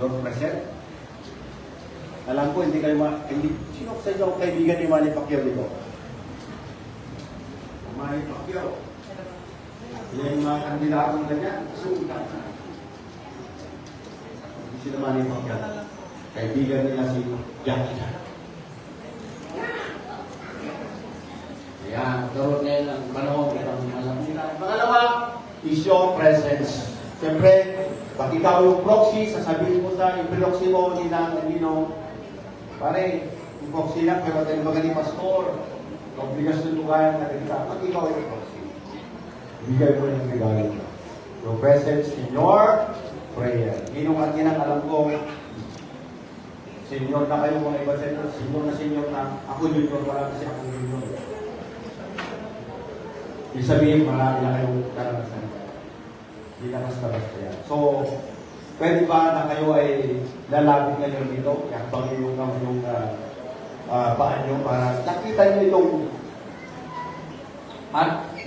Lord present. Alam ko, hindi kayo sino sa inyo ang kaibigan ni Manny Pacquiao dito? Manny Pacquiao. Yung mga kandidatong ganyan, suundan na. Hindi sila Manny Pacquiao. Kaibigan nila si Jackie Chan. Ayan, karoon ngayon ang panahon kitang alam nila. Pangalawa, is your presence. Siyempre, pag ikaw yung proxy, sasabihin mo sa yung proxy mo, ninong, pare, yung proxy lang, pero tayo mga ni Pastor, obligasyon mo kaya na kita. Pag ikaw yung proxy, bigay mo yung regalo mo. Your presence in your prayer. Ninong at ninang, alam ko, senior na kayo mga iba sa inyo, senior na, ako junior, wala kasi ako junior. Ibig sabihin, marami na kayong karanasan. Hindi na basta-basta yan. So, pwede ba na kayo ay lalapit ngayon dito? Yan bang yung paan nyo para nakita nyo itong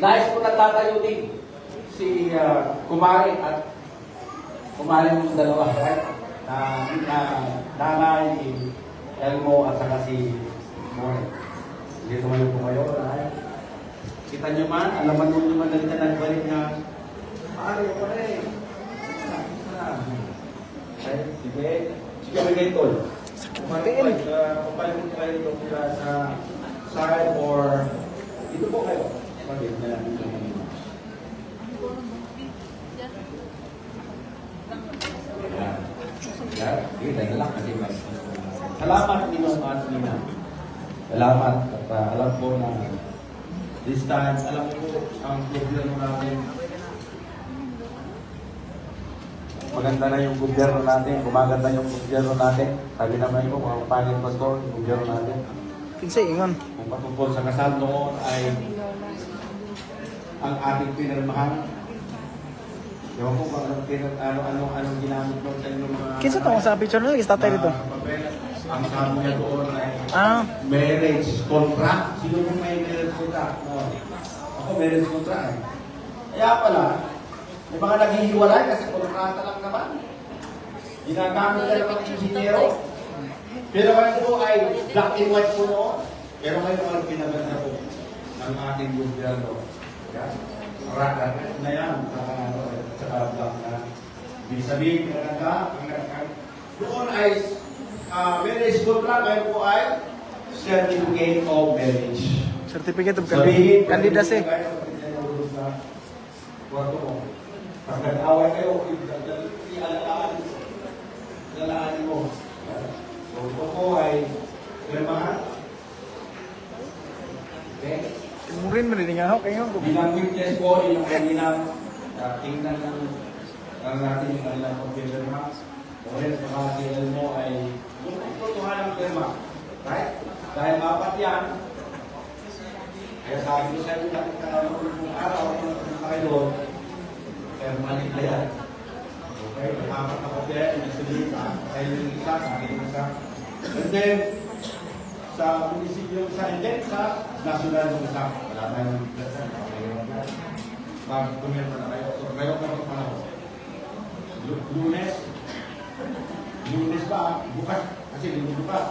nais ko natatayo din si Kumari at Kumari yung dalawa, right? Nanay, Elmo at saka si Moy. Dito man yung pumayo, right? Kita nyo man, alaman mo naman na nagbalik na pare. Okay, sige. Sige, may kayo tol. Matiin. Papalit mo kayo ito mula sa side or dito po kayo. Papalit na lang dito. Yan. Yan. Sige, tayo na lang kasi mas. Salamat Ninong at Nina. Salamat at alam ko na this time, alam ko ang gobyerno natin. Maganda na yung gobyerno natin, gumaganda yung gobyerno natin. Sabi naman ko, mga pangin pastor, yung gobyerno natin. Kinsay, ingon. Kung patungkol sa kasal noon ay ang ating pinirmahan. Ewan ko kung anong ginamit mo sa inyong mga... Kinsa to sa picture nila, istatay dito. papel. Ang sabi niya doon ay marriage contract. Sino yung may marriage contract? No. Ako marriage contract eh. Kaya pala, may mga naghihiwalay kasi kontrata lang naman. Ginagamit na lang ng inhinyero. Pero ngayon po ay black and white po noon. Pero ngayon po ang pinaganda po ng ating gobyerno. Yan. Ragat na yan. Saka black na. Ibig sabihin, doon ay marriage contract. Ngayon po ay certificate of marriage. Certificate of Sabihin, candidacy. Kwarto mo. Pag nag-away kayo, ilalaanin mo. So, ito po ay firmahan. Okay? Murin mo rin nga ako, kayo. Bilang witness ko, yung kaninang tingnan ng natin yung kanilang pag-firma. Orin, pagkakasilan mo ay yung tutuhan ng firma. Right? Dahil mapat yan, kaya sabi ko sa inyo, kung araw, kung kayo, permanent na yan. Okay? Apat na kopya, ibig sabihin sa yung isa, sa akin yung isa. And then, sa munisipyo sa and then sa national yung isa. Wala tayong mag-tumira na kayo. So, meron ka rin panahon. Lunes ba? Bukas. Kasi linggo bukas.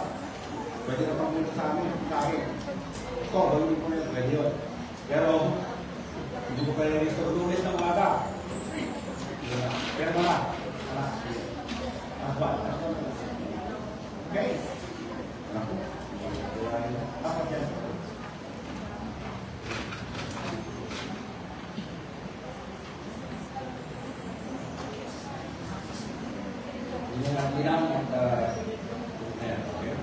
Pwede na pang muna sa amin. Kahit. Ito, gawin ko na yun. Pwede yun. Pero, hindi ko pwede rin sa lunes ng umaga. Pero wala. Okay. Apat yan. Hindi na bilang at ayan, okay.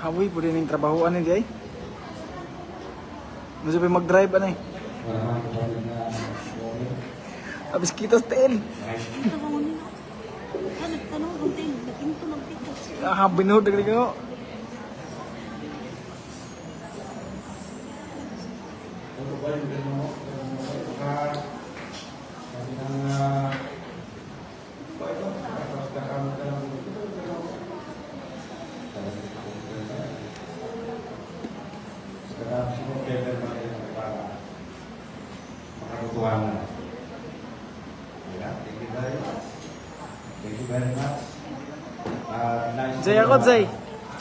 Hawi po din yung trabahoan hindi ay. Masa pa mag-drive ano eh. Wala naman ko na Abis kita sa tel. Ito ba nila? Tanong kung tayo, naginto magtikas. Binuhod na ko. Ano ba yung gano'n mo? Sabi ng ito, tapos kakamot ka lang. Tapos mo pwede ba para makakutuwa mo. Thank you very much. Thank you very much. Nice. Zay ako, Zay.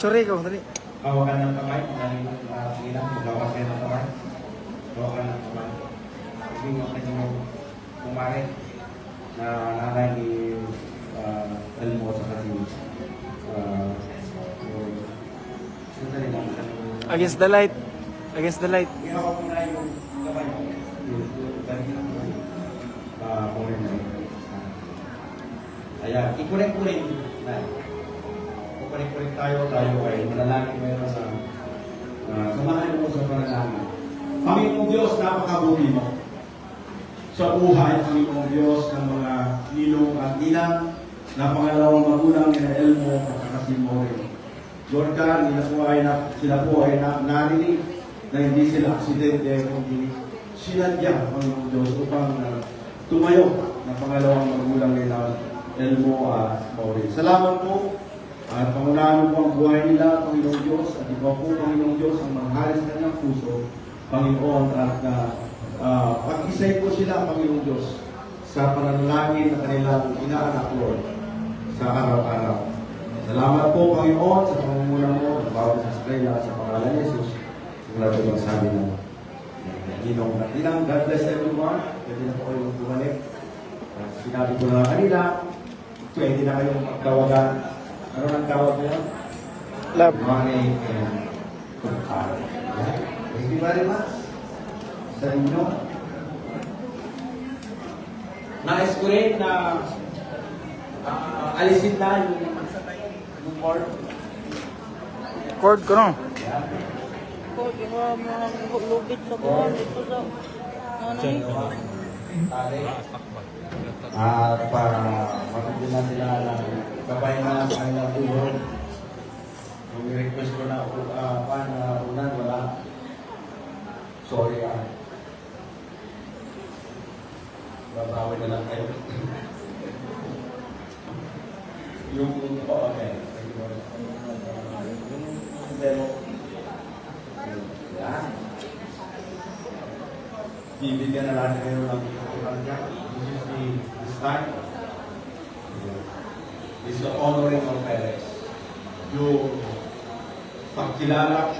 Sorry ko, dali. Hawakan ng kamay. Tingnan, hawakan kayo ng kamay. Hawakan ng kamay. Hindi nga kayo kumari na nanay ni Elmo sa kasi Against the light. Against the light. ihawak mo na yung kamay mo. Kunin na yun. Ayan, ikunin-kunin na. Kunin-kunin tayo ay manalangin meron sa samahan mo sa panalangin. Panginoong Diyos, napakabuti mo. Sa buhay, Panginoong Diyos, ng mga ninong at ninang na pangalawang magulang ni Elmo at saka si Maureen. Lord God, sila po ay narinig na hindi sila aksidente, kundi sinadya, Panginoong Diyos, upang tumayo na pangalawang magulang nila Elmo at Maureen. Salamat po at pangunahan po ang buhay nila, Panginoong Diyos, at ikaw po, Panginoong Diyos, ang manghalis na ng puso, Panginoon, at pag-isay po sila, Panginoong Diyos, sa pananalangin na kanilang inaanak, Lord, sa araw-araw. Salamat po, Panginoon, sa pangunguna mo, at bawat sa estrella, sa pangalan ni Jesus, mula po ang sabi na. Ginong na bilang. God bless everyone. Pwede na po kayong bumalik. Sinabi ko na kanila, pwede na kayong magtawagan. Ano ang tawag nyo? Love. Money and compare. Thank you very much sa inyo. Nais ko rin na alisin na yung board. Cord ko no. Ko, iwa mga lubit sa buwan. Ito sa... Ano yun? At para mapagyan na sila ng gabay na sa kanilang buhay. Kung i-request ko na unan, wala. Sorry babawi na lang kayo. Okay. Yung demo. Yan. Bibigyan na natin kayo ng this time. This is the honoring of parents. Yung pagkilala,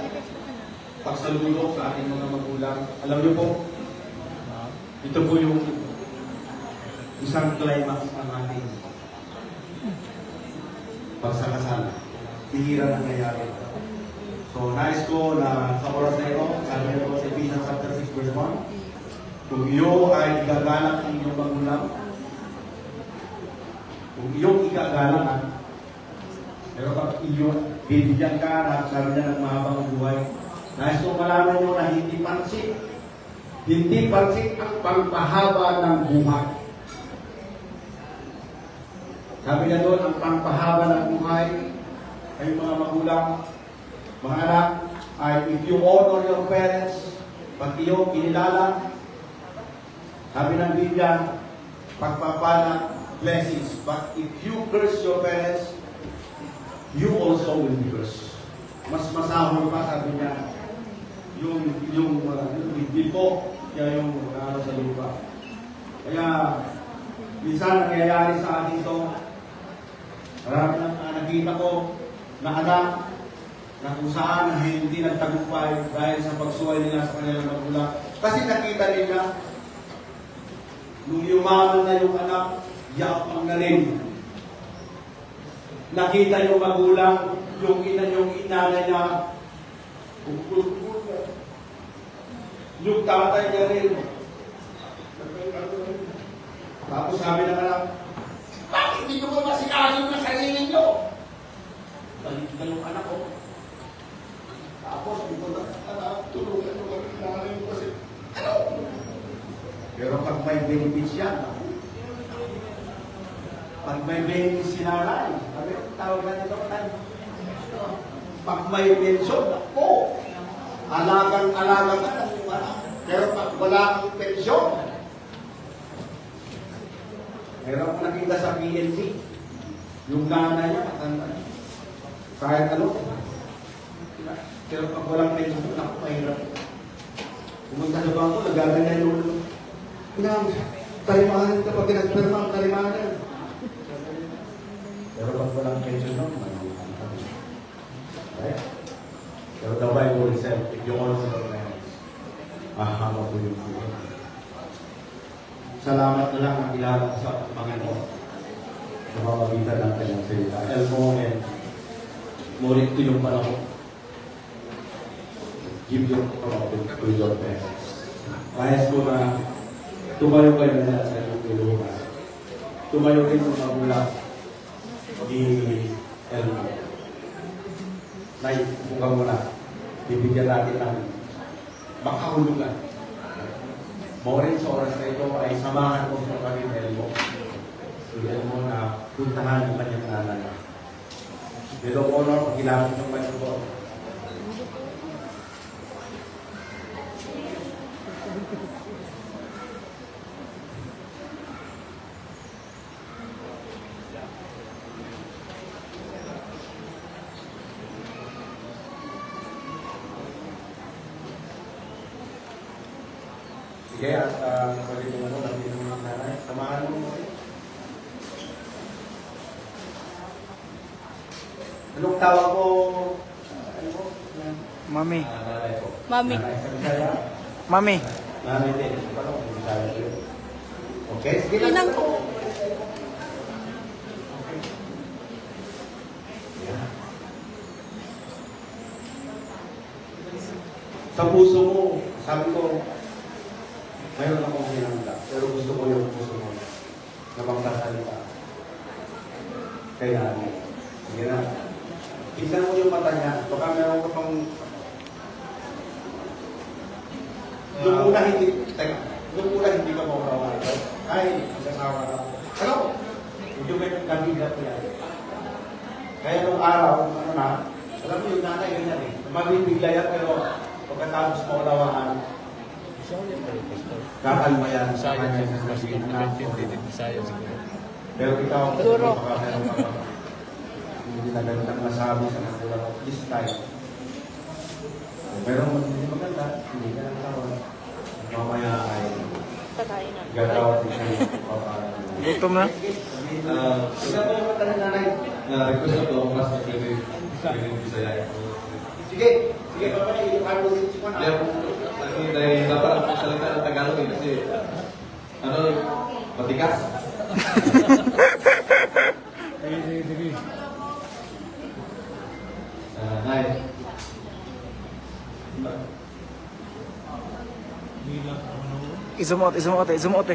pagsalubong sa ating mga magulang. Alam niyo po, ito po yung isang climax ng ating pagsakasal. Bihira na nangyayari. So, nais ko na sa oras na ito, sabi ko sa Ephesians chapter 6 verse 1, kung iyo ay igagalak ng inyong magulang, kung iyong igagalak, pero pag iyo, bibigyan ka na sabi niya ng mahabang buhay, nais ko malaman nyo na hindi pansit ang pangpahaba ng buhay. Sabi na doon, ang pangpahaba ng buhay ay mga magulang, mga anak, ay if you honor your parents, pag iyo kinilala, sabi ng Biblia, pagpapala, blessings. But if you curse your parents, you also will be cursed. Mas masahol pa, sabi niya, yung po, kaya yung sa lupa. Kaya, minsan nangyayari sa atin ito, marami na nakita ko na anak na kung saan na hindi nagtagumpay dahil sa pagsuway nila sa kanilang magulang. Kasi nakita nila, nung yumaman na yung anak, yapang na rin. Nakita yung magulang, yung inana niya, yung tatay niya rin. Tapos sabi ng anak, bakit hindi ko ba masikasin ng sarili niyo? Balikan yung anak ko. Tapos, hindi ko na tulungan yung kailangan ko kasi, ano? Pero pag may benefits yan, pag may benefits si nanay, tawag na nito ka tayo. Pag may pensyon, ako, alagang-alaga ka na yung anak. Pero pag wala kang pensyon, meron ko nakita sa PNP, yung nanay niya, kahit ano, pero pag walang pensyon, ako mahirap. Pumunta sa bangko, nagaganyan yung ulo. Talimanan ito pag pinagpirma ang talimanan. Pero pag walang pensyon nun, manuhan kami. Right? Pero the Bible said, if you honor your parents, mahama po yung buhay. Salamat na lang ang ilalang sa mga ito. Sa pamagitan ng kanyang salita. Elmo and mulit ko yung panahon. Give your promise to your parents. Nais ko na tumayo kayo na sa inyong tulungan. Tumayo rin yung magulang ni Elmo. Naipukan mo na. Bibigyan natin ng makahulugan. Morin sa oras na ito ay samahan ko sa kami ni Elmo. Si Elmo na puntahan ang kanyang nanay. Pero honor, pagkilapit ng kanyang po. Sige, at pwede mo lang din ng nanay. Samahan mo. Anong tawag ko? Mami. Nanay ko. Mami. Nanay sa Bisaya. Mami. Nanay din. Parang kung sabi ko. Okay, sige lang. Inang ko. Sa puso mo, sabi ko, mayroon akong hinangga. Pero gusto ko yung puso mo na magsasalita. Kaya, sige na. Tignan mo yung mata niya. Baka meron ka pang... Nung una hindi ka mawawala. Ay, mag-asawa ka. Ano? Medyo may kanila ko yan. Kaya nung araw, ano na, alam mo yung nanay ganyan eh. Mabibigla yan pero pagkatapos maulawaan, kakalma yan sa kanya sa sasabihin na. Pero ikaw, baka meron ka pa. Hindi na ganun ang masabi sa nakulang of this time. Pero hindi maganda, hindi ka lang tawag. Mamaya ay Tatayin na. gagawin din siya yung paparan. Gutom na. Sige po yung mata ng nanay. Request ako, mas na pwede Bisaya. Sige, sige pa pa yung ano din si Juan. Dahil dapat ang salita ng Tagalog eh, kasi ano, matigas. Nay. Izoom out, izoom out, izoom out.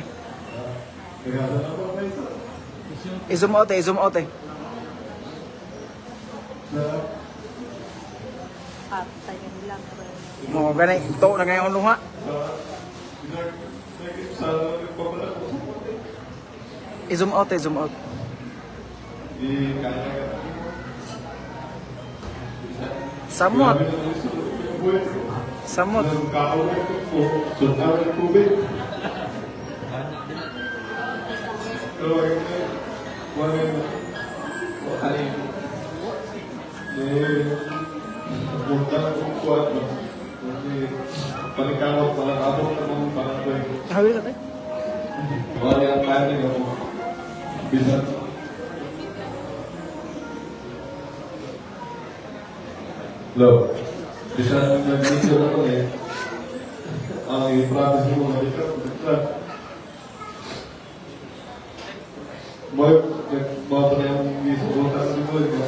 Izoom out, izoom out. Patayin lang. Mo gani, ito na ngayon luha. Izoom out, izoom out. Samot. Samot. Hawi ka tayo. Wala yung kaya niya ako. Bisa. Lo, bisa nag-video na ko eh. Ang i-promise mo na dito. Mga pa na yung isubukan sa dito.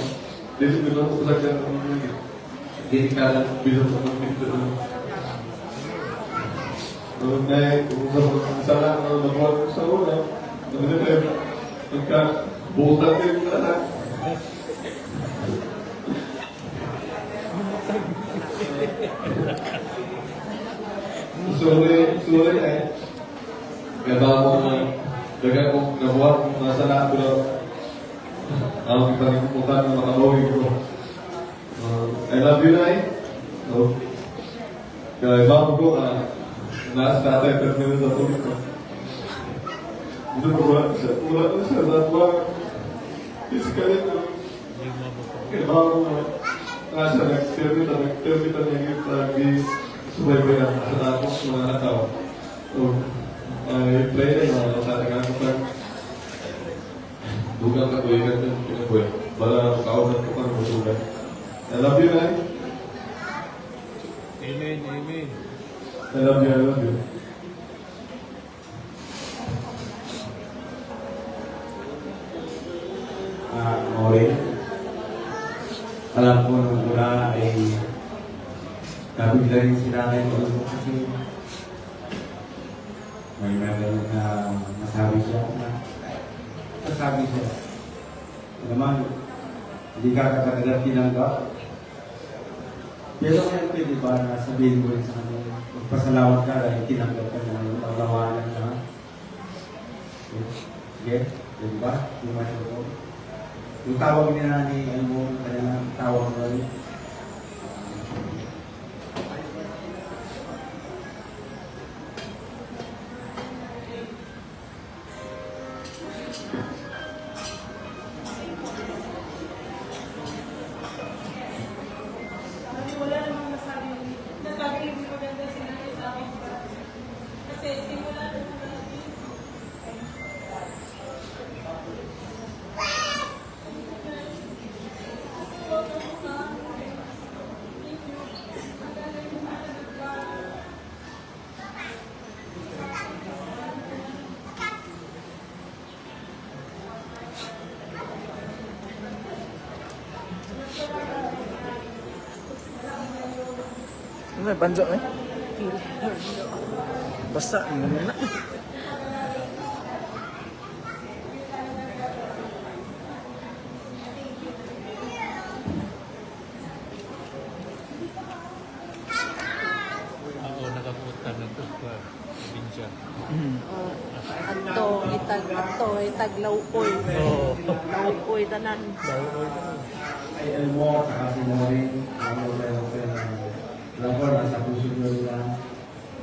Dito bilang ko sa kanya ng mga hindi ka lang bilang ko ng dito. Dahil kung sana nabuhat ko sa una, nagka-buutan ko yung lahat. Sorry eh. Kaya ba mo dagan kong nabuhat kung nasa na ako na ang pagkakalimutan ng mga bawi ko. I love you, Nay. Kaya iba ko nasa tatay termino sa tuloy ko. Ito ko ba siya? Wala na siya. Datwa. Physically ko. Kaya ba ko nasa nag-termita niya yung lagi subaybayan sa tapos mga natawa. So, i-play na yung tatagaan ko pa. Dugang katuwigan yung pinabuhay. Bala kaunan ko pa ng musugan. I love you, Nay. Amen, amen. I love you, I love you. Maureen, alam ko nung una ay nabigla rin si nanay ko kasi may meron na masabi siya naman hindi ka kagad tinanggap. Pero ngayon pwede ba na sabihin mo rin sa kanya, magpasalamat ka dahil tinanggap ka na yung paglawanan na. Sige, pwede ba? Yung masyado ko. Yung tawag niya ni Elmo, kaya tawag mo rin. Wala namang nasabi hindi maganda sinabi sa akin. Kasi simula nung May banjo eh. Basta, ano na. Ako nakapunta na ito sa probinsya. Itaglaw oy. Oo. Oy tanan. Ay, Elmo, saka si Maureen, ang mga labor, nasa puso nyo nila.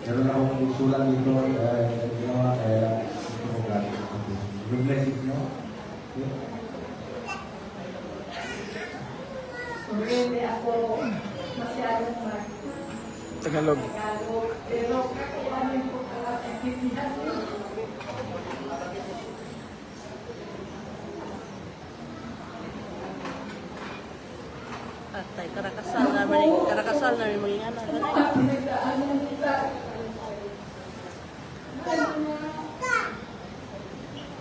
Meron akong usulan dito, ginawa, kaya ito ko gano'n sa puso. Yung blessings nyo. Hindi ako masyadong Tagalog. Tagalog, pero kakayanin ko kalakitihan. Atay karakasal na rin maging anak. Pinagdaanan kita.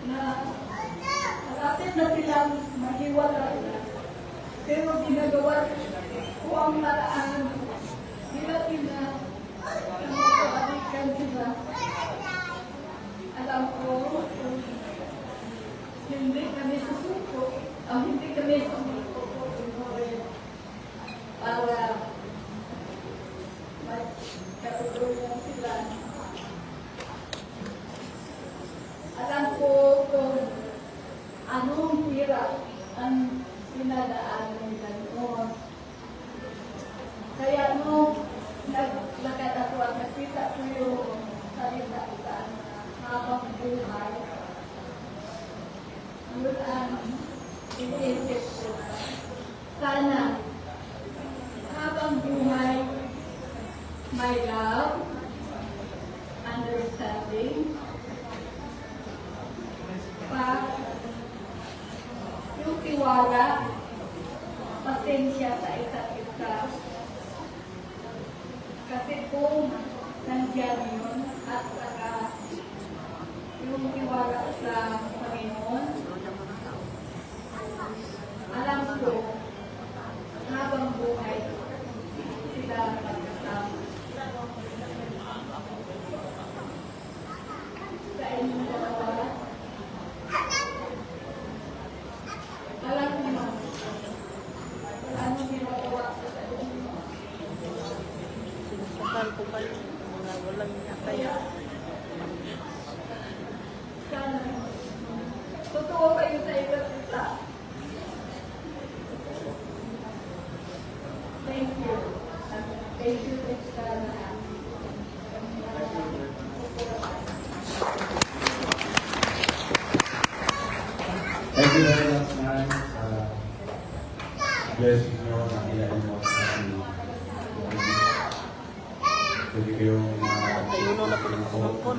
Na malapit na silang mahiwalay. Pero ginagawa ko ang maraan. Sila nagkabalikan sila. Alam ko, hindi kami susuko. Hindi kami susuko. Para magkatulungan sila. Alam ko kung anong hirap ang pinadaanan nila noon. Kaya nung naglakad ako at nakita ko yung salita sa habang buhay, yun ang iniisip ko. Sana habang buhay, may love, understanding, yung tiwala, pasensya sa isa't isa. Kasi kung nandiyan yun, at saka yung tiwala sa Panginoon, alam ko, habang buhay, sila magkasama. Sa inyong dalawa, alam niyo, anong ginagawa ko sa inyo? Sinasakal ko kayo. Mga walang kaya. Sana, totoo kayo sa isa't isa. Thank you. Thank you sa lahat. Thank you very much, man. Blessing nyo, nakiyain mo sa ating pwede kayong Ayuno na po ng kumangkon.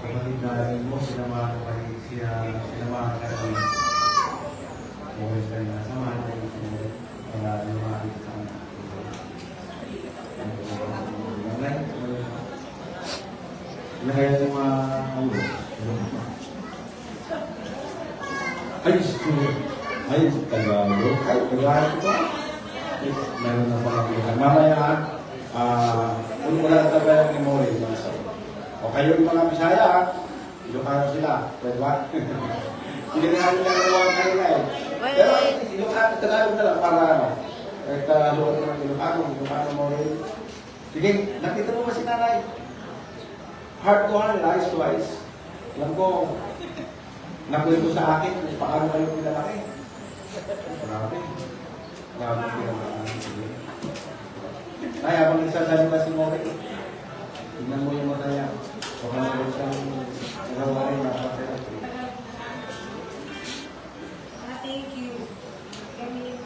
Pagkakitaan mo, sinamahan ka rin okay kayo na samahan kayo para lumaking sa Kaya yung mga ay, Tagalog. Ay, Tagalog ito. Meron na pala kita. Mamaya, kung wala Tagalog ni Mori, o kayo yung mga Bisaya, Ilocano sila. Pwede ba? Hindi na namin nagawa kayo na eh. Pero, Ilocano, Tagalog na lang para ano. Kahit Tagalog ng Ilocano Mori. Sige, nakita mo ba si nanay? Heart to heart, eyes to eyes. Alam ko, nakwento sa akin kung paano kayo pinalaki. Grabe. Grabe pinalaki. Ay, habang nagsasalita si Mori, tignan mo yung mata niya. Baka naman siyang nagawa rin na kapatid. Thank you. Kami,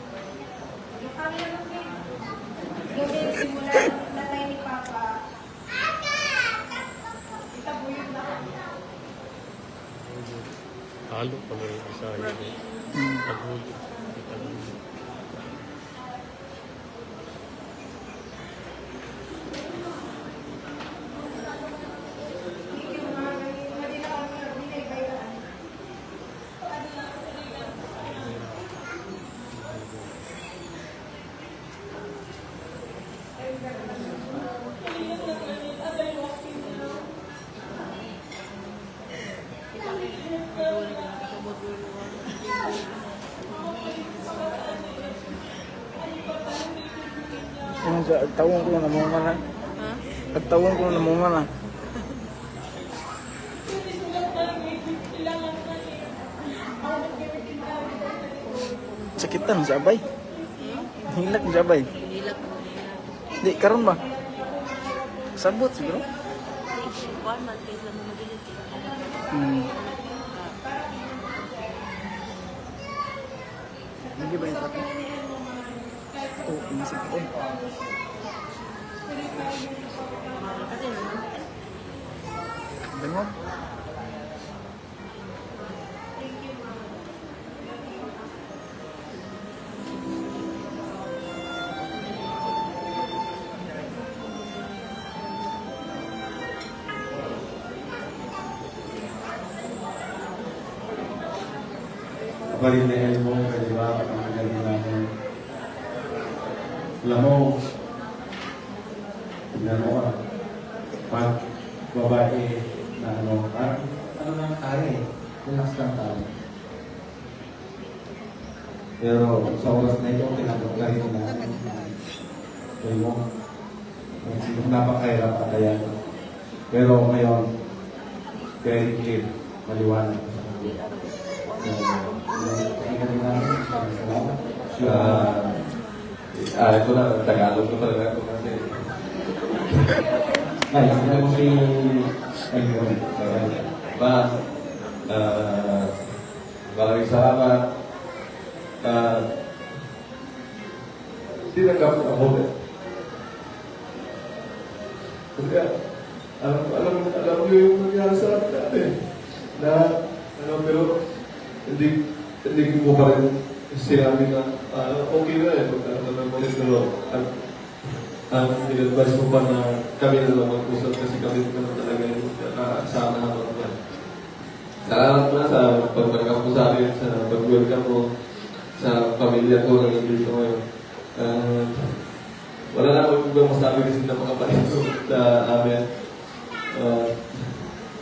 yung kami naman kayo. Gabi, simula natay ni Papa, itabuyod na kami. Halo pa mo yung isa yun. Tagulo. Tagulo. Thank you, mga hindi na kami binaybayan. sa tawon ko na namunga na. Ha? Nagtawon ko na namunga na. Sakitan sa abay. Hilak sa abay. Hilak mo nila. Di, karon ba? Sabot siguro. Kuan man kay sa mga dilit. Hindi ba yung pati? Oh, inisip ko. Kasi naman. Bengong. Kapalinayan mo, kadiwa, ang galing natin. Alam mo, tignan mo ka, pag babae na ano lang tayo relax lang tayo. Pero sa oras na ito, tinanong ka rin na sabi mo, napakahirap at ayan. Pero ngayon, very clear, maliwanag sa kanila. Ito na, Tagalog ko talaga ito kasi. Ay, sinabi mo si Elgore. Maraming salamat. Tinanggap ko ako. Kasi alam mo yung nangyari sa atin natin. Pero hindi ko pa rin sinabi na okay na eh. Ang in-advise mo pa na kami na lang mag-usap kasi kami naman talaga yung nakakasama naman. Salamat po na sa pagtanggap mo sa akin, sa pag-welcome mo sa pamilya ko na nandito ngayon. Wala na akong ibang masabi kasi napakapalit ko sa amin.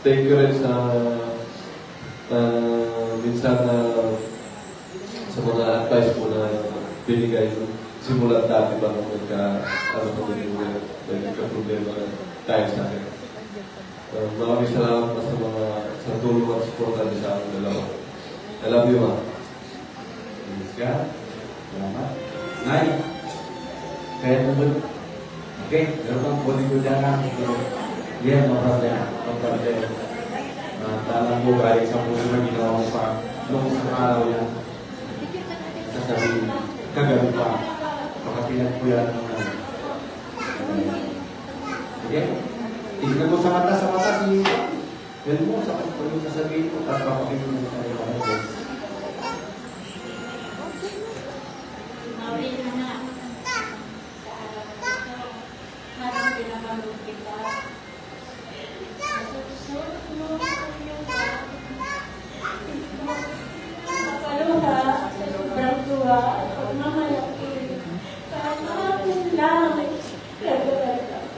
Thank you rin sa minsan sa mga advice mo na binigay simulan dati ba nung nagka-problema tayo sa akin. Maraming salamat pa sa tulong at support natin sa aking dalawa. I love you, ma. Yes, ka. Salamat. Nay. Kaya naman. Okay, meron kang pwede ko dyan na. Yeah, no problem. No problem. Talang ko kahit sa puso na ginawa mo pa nung isang araw yan. Sasabihin, kagabi pa. Makapilag ko yan ng okay? Tignan mo sa mata si yan mo, sa kung sasabihin mo, at papakinig mo sa iyo.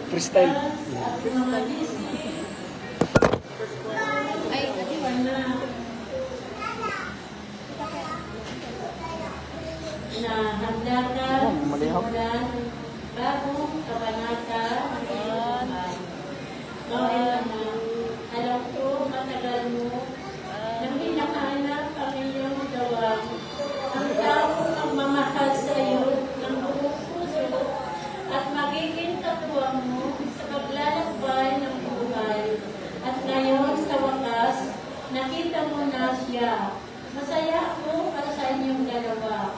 Freestyle. Ay, adiwan na. Na handa ka simulan bagong kabanata ng iyong buhay. Noel na, alam ko matagal mo nang hinahanap ang iyong gawang. Ang taong magmamahal sa iyo ng buong puso at magiging katuwang mo sa paglalakbay ng buhay. At ngayon sa wakas, nakita mo na siya. Masaya ako para sa inyong dalawa.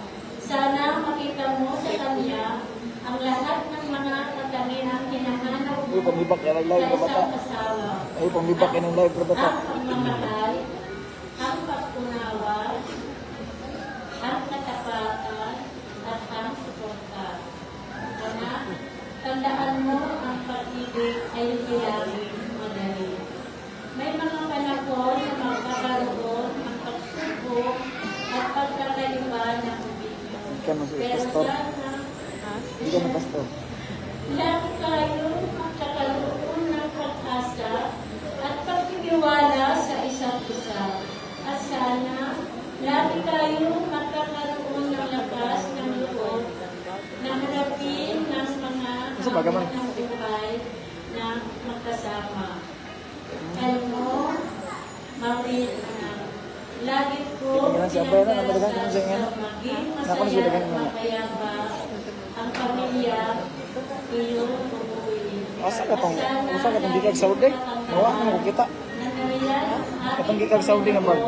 Sana makita mo sa kanya ang lahat ng mga katangiang hinahanap mo Ay, pamibak yan ang live sa na bata. isang asawa. Ay, pamibak yan ang live na bata. Ang pagmamahal, ang pagkunawa, ang katapatan, at ang suporta. Anak, tandaan mo ang pag-ibig ay hindi madali. May mga panahon na magkakaroon ng pagsubok at pagkakaiba ng ubigyo. Ikaw na si Pero pastor. sana, Hindi ka na pastor. lahat tayo magkakaroon ng pag-asa at pagtitiwala sa isa't isa. At sana, lagi tayo magkakaroon ng lakas ng loob na harapin ng mga Isa ba, gaman? ng buhay na magkasama. Alam mo, Maureen, lagi ko Ganun siya, pero namadagan ko siya ngayon. maging Naku, masaya siya at dagan ngayon. mapayapa ang pamilya iyong uuwiin. Asa ka tong, gikag Saudi? Nawa mo kita. Katong gikag Saudi na bag.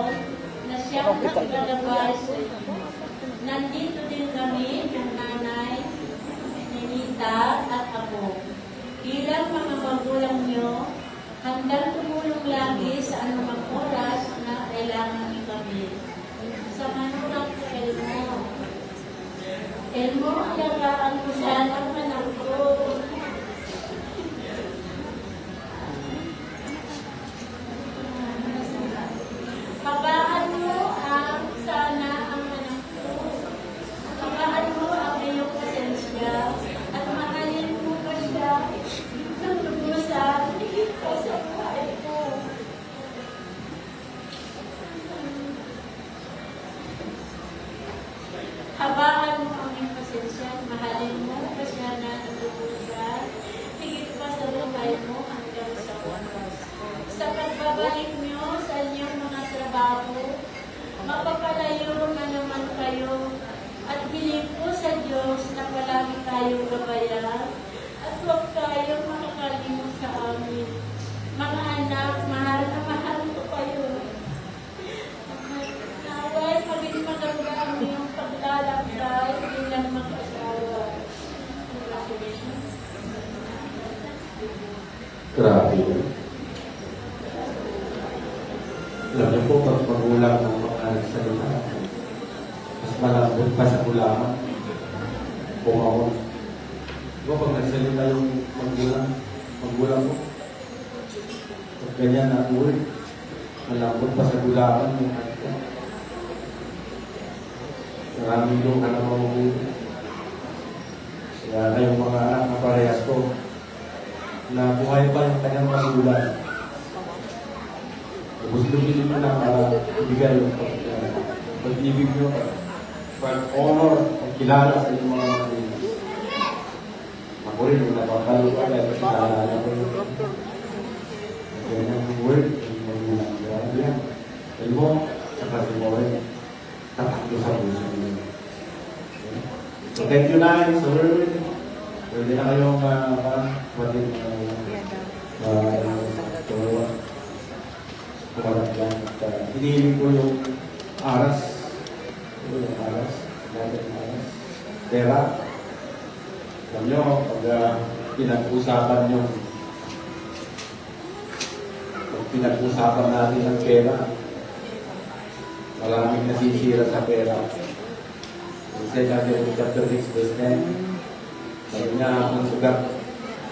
Na siyang Ano kita? naglalabas. Nandito din kami ng nanay, Ninita at ako. Bilang mga magulang nyo, handang tumulong lagi sa anumang oras na kailangan niyo kami. Sa manulang ko, Elmo. Elmo, alagaan ko sana ang anak ko. Pagaan mo ang sana ang anak ko. Pagaan mo ang iyong pasensya at mahalin mo pa siya ng lubusan sa buhay ko. Habaan mo ang iyong pasensya at mahalin mo pa siya na ng lubusan higit pa sa buhay mo hanggang sa wakas. Sa pagbabalik niyo sa inyong mga trabaho, mapapalayo na naman kayo at hiling po sa Diyos na palagi tayong gabayan at huwag tayong makakalimot sa amin. Mga anak, mahal na mahal ko kayo. Naway, maging maganda ang iyong paglalakbay bilang mag-asawa. Congratulations. Grabe. Alam niyo po, pag magulang ng mga salita, mas malambot pa sa kulaman. Bumawon. Diba pag nagsalita yung magulang mo, pag ganyan na ulit, malambot pa sa kulaman yung anak ko. Maraming yung anak mo mabuti. Kaya kayong mga anak na parehas ko, na buhay pa yung kanyang magulang. Gusto nyo na para ibigay yung pag-ibig nyo, pag-honor, pag-kilala sa inyong mga magulang. Ako rin, yung napapalo ka, dahil sinalala ko yung ganyang word, yung magulang. Grabe yan. Dahil mo, saka si mo rin, tataklo sa puso nyo. So, thank you na, sir. Pwede na kayong kapatid kumalat yan. At hinihiling ko yung aras. Yung aras. Dapat yung aras. Pera. Alam nyo, pag pinag-usapan natin ng pera, maraming nasisira sa pera. Kasi natin yung chapter 6 verse 10. Sabi niya, ang sugat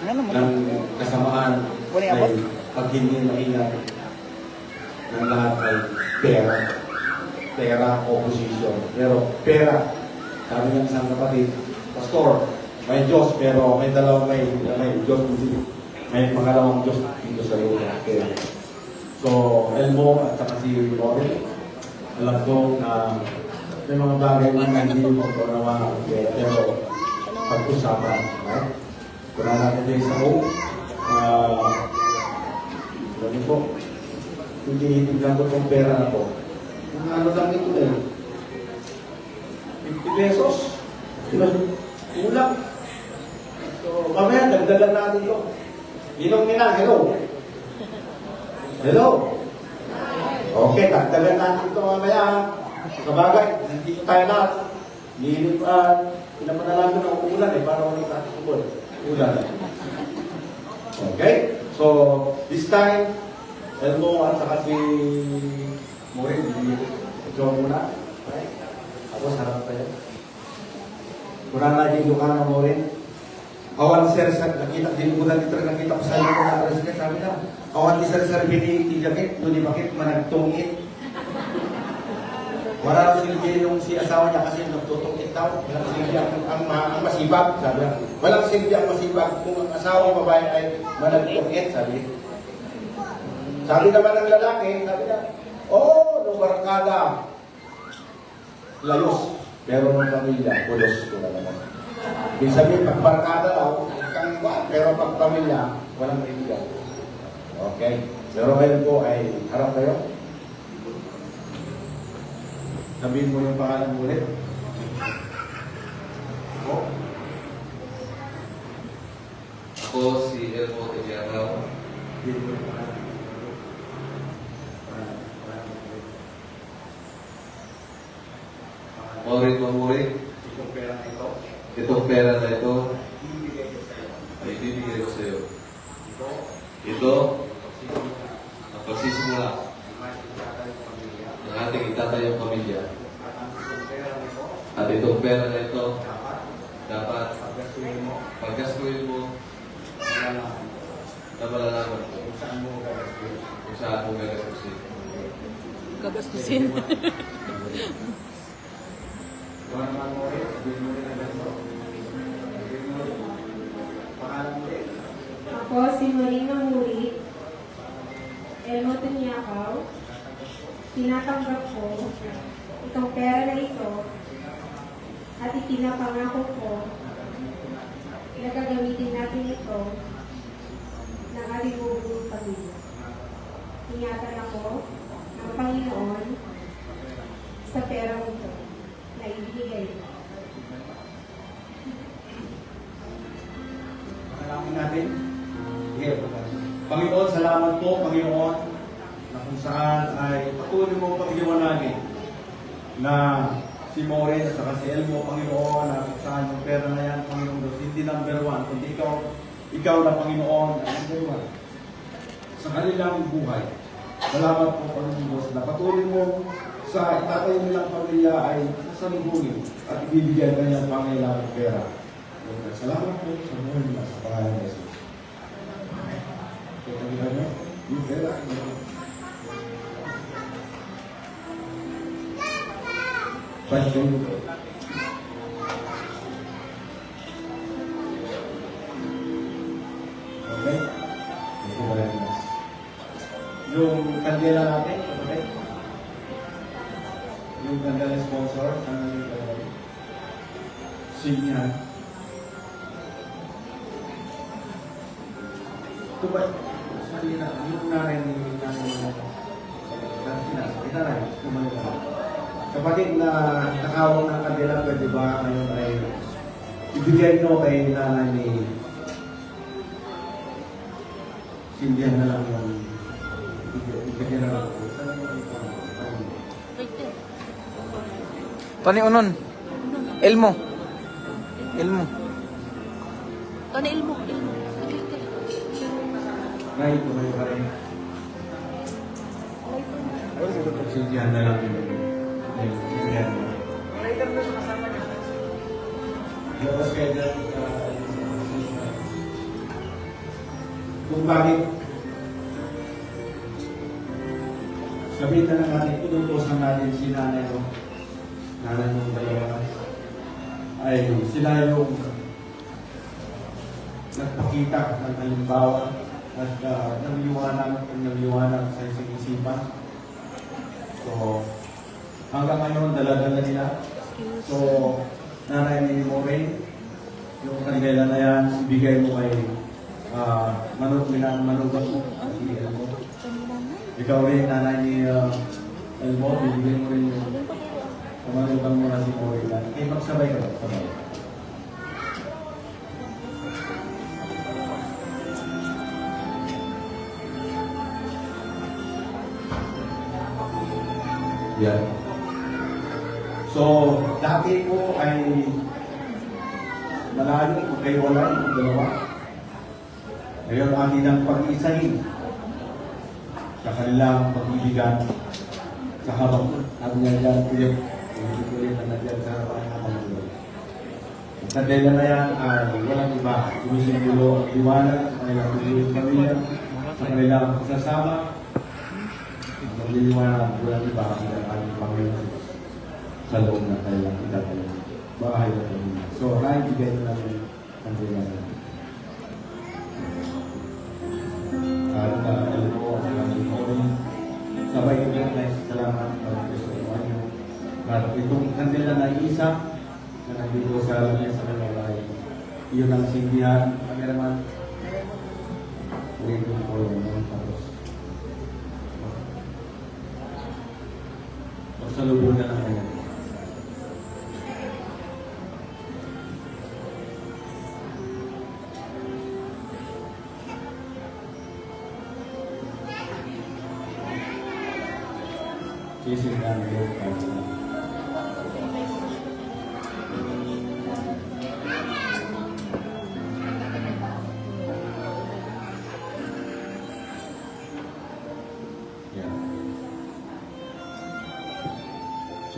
ng kasamaan ay pag hindi maingat ng lahat ay pera. Pera o posisyon. Pero pera, sabi ng isang kapatid, Pastor, may Diyos pero may dalawang may Diyos dito. May pangalawang Diyos dito sa iyo. Pera. So, Elmo at saka si Robin, alam ko na may mga bagay na hindi mo pagkawa ng pera. Pero pag-usapan. Right? Kuna natin din sa home. Alam niyo po, hindi lang ko itong pera na po. Kung ano lang ito eh. 50 pesos. Ulang. So, mamaya, dagdagan natin ito. Inong nila, hello. Hello. Okay, dagdagan natin ito mamaya. Sabagay, nandito tayo lahat. Pinapanalangin ng ulan eh, para walang natin ulan. Okay? So, this time, Elmo at saka si Maureen, ito muna. Okay? Ako, sarap tayo. Muna natin yung ka ng Maureen. Awan sir, nakita, dinibutan dito, nakita ko sa iyo kung nakaras ka, sabi na, awan ni sir, binitijakit, doon bakit managtungit. Wala silbi yung si asawa niya kasi nagtutungkit daw. Walang silbi ang masibag, sabi niya. Walang silbi ang masibag kung ang asawang babae ay managtungkit, sabi. Sabi naman ng lalaki, sabi niya, no barkada. Layos. Pero ng pamilya, pulos ko na naman. Ibig sabihin, pag barkada daw, kang kuwan. Pero pag pamilya, walang kaibigan. Okay? Pero ngayon po ay harap kayo. Sabihin mo yung pangalan mo ulit. Ako. Ako si Elmo Tigiaraw. Sabihin mo yung pangalan. Morit Mamurit. Itong pera na ito. Itong pera na ito Ibibigay ko sa iyo. ay bibigay ko sa iyo. Ito. Ito ang pagsisimula ng ating itatayong pamilya. At itong pera na ito dapat paggastuin mo na malalaman mo kung saan mo gagastusin. Gagastusin. Ikaw naman mo rin. Sabihin mo rin na ganito. Sabihin mo rin. Pangalan mo rin. Ako si Marina Muri, Elmo Tunyakaw. Tinatanggap ko itong pera na ito at ipinapangako ko na gagamitin natin ito ng ating buong pamilya. Ingatan ako ng Panginoon sa perang ito na ibigay ko. Panalangin natin. Sige. Panginoon, salamat po, Panginoon, na kung saan ay patuloy mo pag-iwanagin na si Maureen at saka si Elmo, Panginoon, na kung saan yung pera na yan, Panginoon, Diyos, hindi number one, kundi ikaw na Panginoon, ang number one sa kanilang buhay. Salamat po, Panginoon Diyos, na patuloy mo sa itatayo nilang pamilya ay sasalubungin at ibibigay ka niya ang pangailangang pera. Salamat po sa buhay nila sa pangalan ng Jesus. Pagkakilan niyo, yung pera. Question mo po. Okay? Thank you very much. Yung kandila natin, okay? Yung kandila sponsor, ano yung sinyan. Ito ba? Sabi na, yung nanay ni nanay, kapatid na nakawang ng kandila, pwede ba ngayon ay ibigay nyo kay nanay ni Sindihan na lang yung ibigay na lang po. Paniunon. Elmo. Elmo. Ano ilmo? Ilmo. Nay, tumayo ka rin. Sindihan na lang yung ibigay mo. Labas kayo dyan. Kung bakit sabihin na lang natin, tututusan natin si nanay ko, nanay ng dalawa, ay sila yung nagpakita ng halimbawa at nagliwanag sa isang isipan. So, hanggang ngayon, dala-dala nila. So, nanay ni Maureen, yung kanila na yan, ibigay mo kay manugang mo. Ikaw rin, nanay ni Elmo, bibigyan mo rin yung manugang mo na si Maureen. Okay, magsabay ka ba? Sabay. Yan. So, dati po ay malayo kung kayo wala yung dalawa. Ngayon, atin ang pag-isahin sa kanilang pag-ibigan sa habang ang nandiyan ulit. Hindi ko ulit na nandiyan sa harapan ng Panginoon. Ang kandila na yan ay walang iba. Sumisimulo ang liwanag sa kanilang pamilya, sa kanilang pagsasama. Ang magliliwanag, walang iba ang ating Panginoon sa loob ng kanilang itatayong bahay na pamilya. So, naibigay na namin ang kandila na yan. At alam ko, ang aming Maureen, sabay ko din na salamat para sa inyo. At itong kandila na isa na nandito sa lamesa sa kanilang bahay, iyon ang sindihan cameraman. Wait po yung tapos. Magsalubong na lang kayo. Kissing down the road.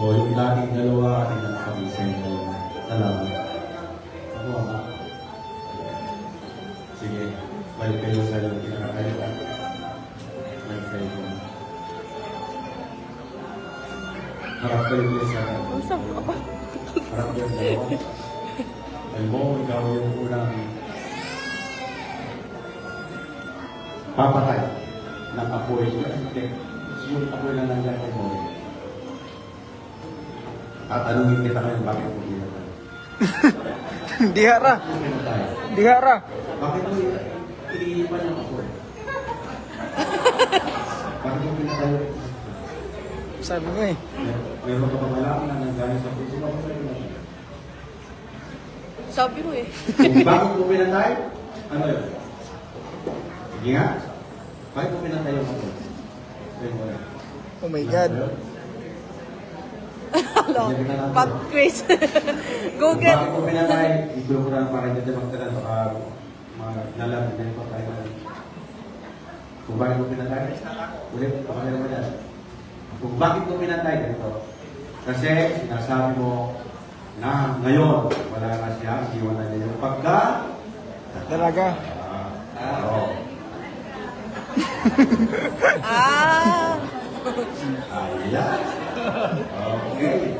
So, yung laging dalawa ay nakakabisay ko. Salamat. Ako nga. Sige, balik kayo sa yung kinakaya. Balik kayo. Harap kayo kayo sa akin. Harap kayo dalawa. Alam mo, ikaw yung unang papatay ng apoy. Yung apoy na nangyay mo. Tatanungin kita ngayon, bakit mo ginagawa? Dihara. Dihara. Bakit mo iniipan yung ako? Bakit mo pinatayo? Sabi ko eh. Meron ka bang alam na nanggaling sa puso mo? Sabi ko eh. Kung bakit mo pinatay? Ano yun? Sige nga. Bakit mo pinatay yung ako? Oh my God. Hello. Pop quiz. Kung Google. bakit mo pinatay? Ibig ko lang para hindi magtagal baka nalaman na yung patay na. Kung bakit mo pinatay? Ulit, pakalala mo yan. Kung bakit mo pinatay? Ganito. Kasi sinasabi mo na ngayon wala na siya, iwan na niya yung pagka Dalaga. Oo. Ah. Ayan. Okay.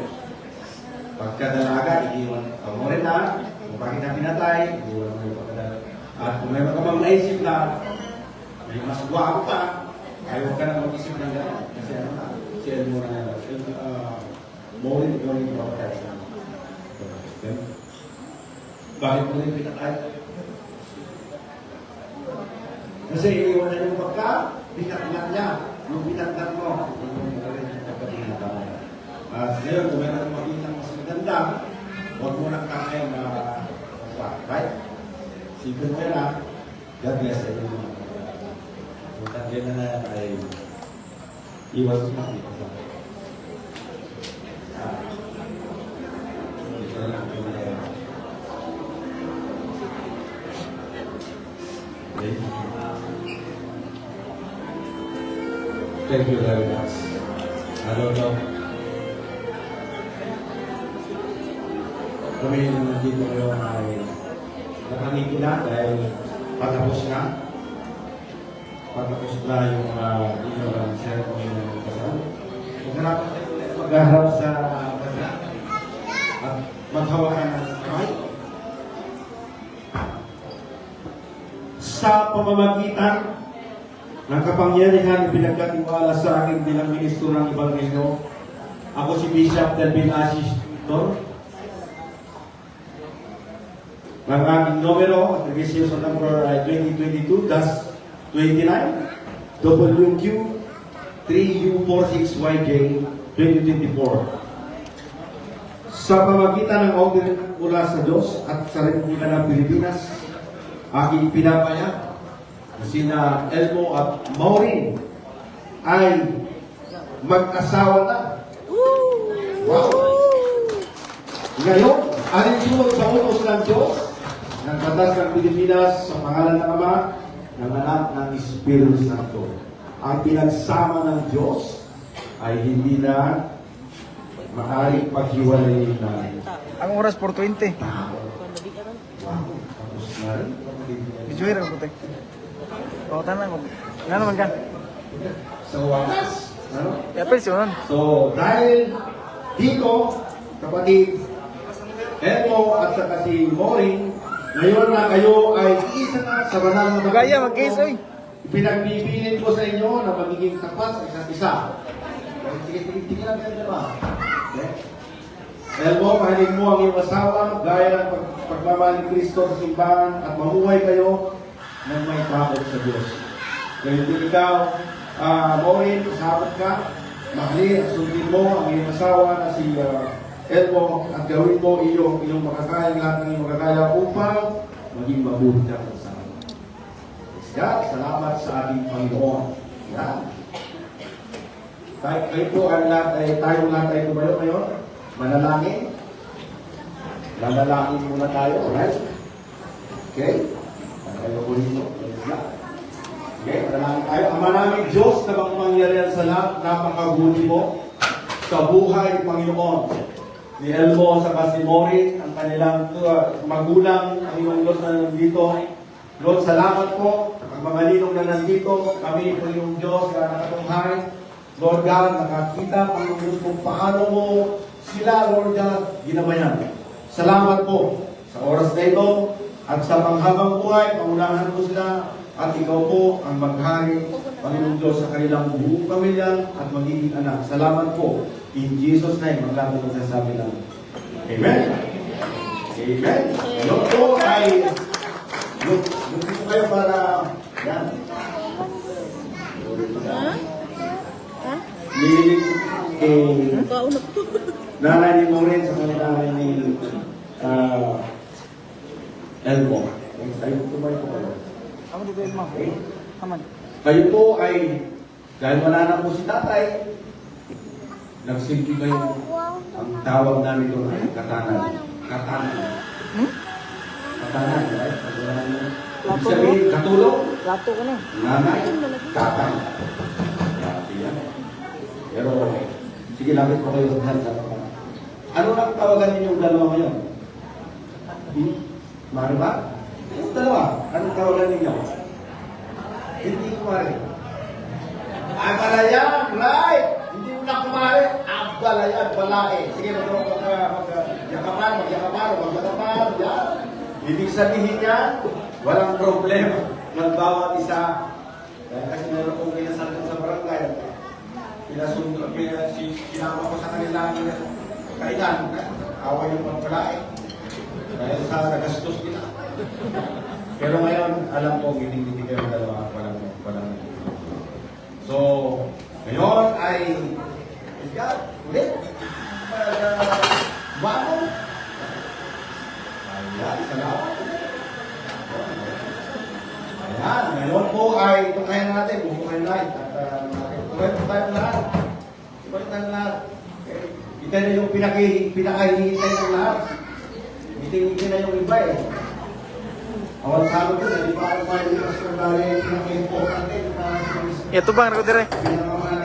Pagkadalaga, iiwan mo rin na. Kung bakit na pinatay, iiwan mo yung pagkadalaga. At kung meron ka bang naisip na may mas guwapo pa, ayaw ka na mag-isip ng gano'n. Kasi ano na, share mo na mo rin ikaw yung papatay sa bakit mo rin pinatay? Kasi iiwan na yung pagka, pinatnat niya. Yung pinatnat mo, at ngayon, kung meron kang makita mas maganda, huwag mo nang kakain na right? Sige mo na, God bless everyone. Kung tatlo na ay iwas mo makita sa ito na lang yung thank you very much. I don't know. Kami yung nandito ngayon ay nakangiti na dahil patapos na. Patapos na yung inyong ceremony ng kasal. Magharap sa kasal at maghawakan ng kamay. Sa pamamagitan ng kapangyarihan na pinagkatiwala sa akin bilang ministro ng Ebanghelyo, ako si Bishop Delvin Assis Tor. Ang aming numero, at registration number ay 2022-29 WQ3U46YJ 2024. Sa pamagitan ng order mula sa Diyos at sa Republika ng Pilipinas, aking pinapaya na sina Elmo at Maureen ay mag-asawa na. Wow! Ngayon, alinsunod sa utos ng Diyos ng batas ng Pilipinas sa pangalan ng Ama, ng Anak, ng Espiritu Santo. Ang pinagsama ng Diyos ay hindi na maaaring paghiwalay na Ang oras 4:20. tao. Wow, tapos na rin. Medyo hirap ko tayo. Pautan lang. Nga naman ka. Sa wakas, ano? Yapil siya nun. So, dahil dito, kapatid, Elmo at saka si Maureen, ngayon na kayo ay isa na sa banal na Gaya, mag-case, oy. Pinagbibilin ko sa inyo na magiging tapat sa isa't isa. Sige, tingin lang kayo, diba? Okay? Elmo, mahalin mo ang iyong asawa, gaya ng pagmamahal ni Kristo sa simbahan, at mamuhay kayo ng may takot sa Diyos. Kaya kung ikaw, Maureen, kasabot ka, mahalin at sundin mo ang iyong asawa na si Elmo, at gawin mo iyong makakaya, lahat ng iyong makakaya upang maging mabuti ka sa akin. God, salamat sa ating Panginoon. Yan. Tayo po ang lahat ay tumayo ngayon. Manalangin. Manalangin muna tayo, alright? Okay? Tayo po dito. Okay, manalangin tayo. Ama namin Diyos na mangmangyarihan sa lahat, napakabuti mo sa buhay, Panginoon. Ni Elmo sa Casimori, ang kanilang magulang, ang iyong Diyos na nandito. Lord, salamat po. Ang mga ninong na nandito, kami po yung Diyos na nakatunghay. Lord God, nakakita ang Diyos kung paano mo sila, Lord God, ginabayan. Salamat po sa oras na ito at sa panghabang buhay, pangunahan mo sila at ikaw po ang maghari, Panginoong Diyos, sa kanilang buong pamilya at magiging anak. Salamat po. In Jesus' name, ang lahat ng magsasabi lang. Amen? Amen? Lord po ay look po kayo para yan. Nanay ni Maureen sa kanila ni Elmo. Kayo tumayo po kayo. Aman dito Elmo. Aman. Kayo po ay, dahil wala na po si tatay, nagsimpi kayo. Ang tawag namin doon ay katanan. Katanan. Katanan, right? Ibig sabihin, katulong. Lato ko na. Nanay, tatay. Grabe yan. Pero, sige, lapit po kayo sa ano ang tawagan ninyong dalawa ngayon? Mari ba? Yung dalawa, anong tawagan ninyo? Hindi kumari. Abalayan, right? Hindi mo na kumari. Abalayan, balae. Sige, magyakapan, yan. Ibig sabihin niya, walang problema ng bawat isa. Kasi meron kong kinasalan sa barangay. Sinama ko sa kanila kailan, away yung pagpalae. Dahil sa nagastos nila. Pero ngayon, alam ko, ginig-ginig kayo dalawa, walang. So, ngayon ay, ulit, bago. Ayan, salamat. Ayan, ngayon po ay, tukayan natin, bubukayin natin. Tukayan po tayo lahat. Tukayan tayo lahat. Ito na yung pinakahihintay ng lahat. Ngiti-ngiti na yung iba eh. Awal sabi ko, di ba ako may likas na dali pinaka-importante. Ito bang nako dire?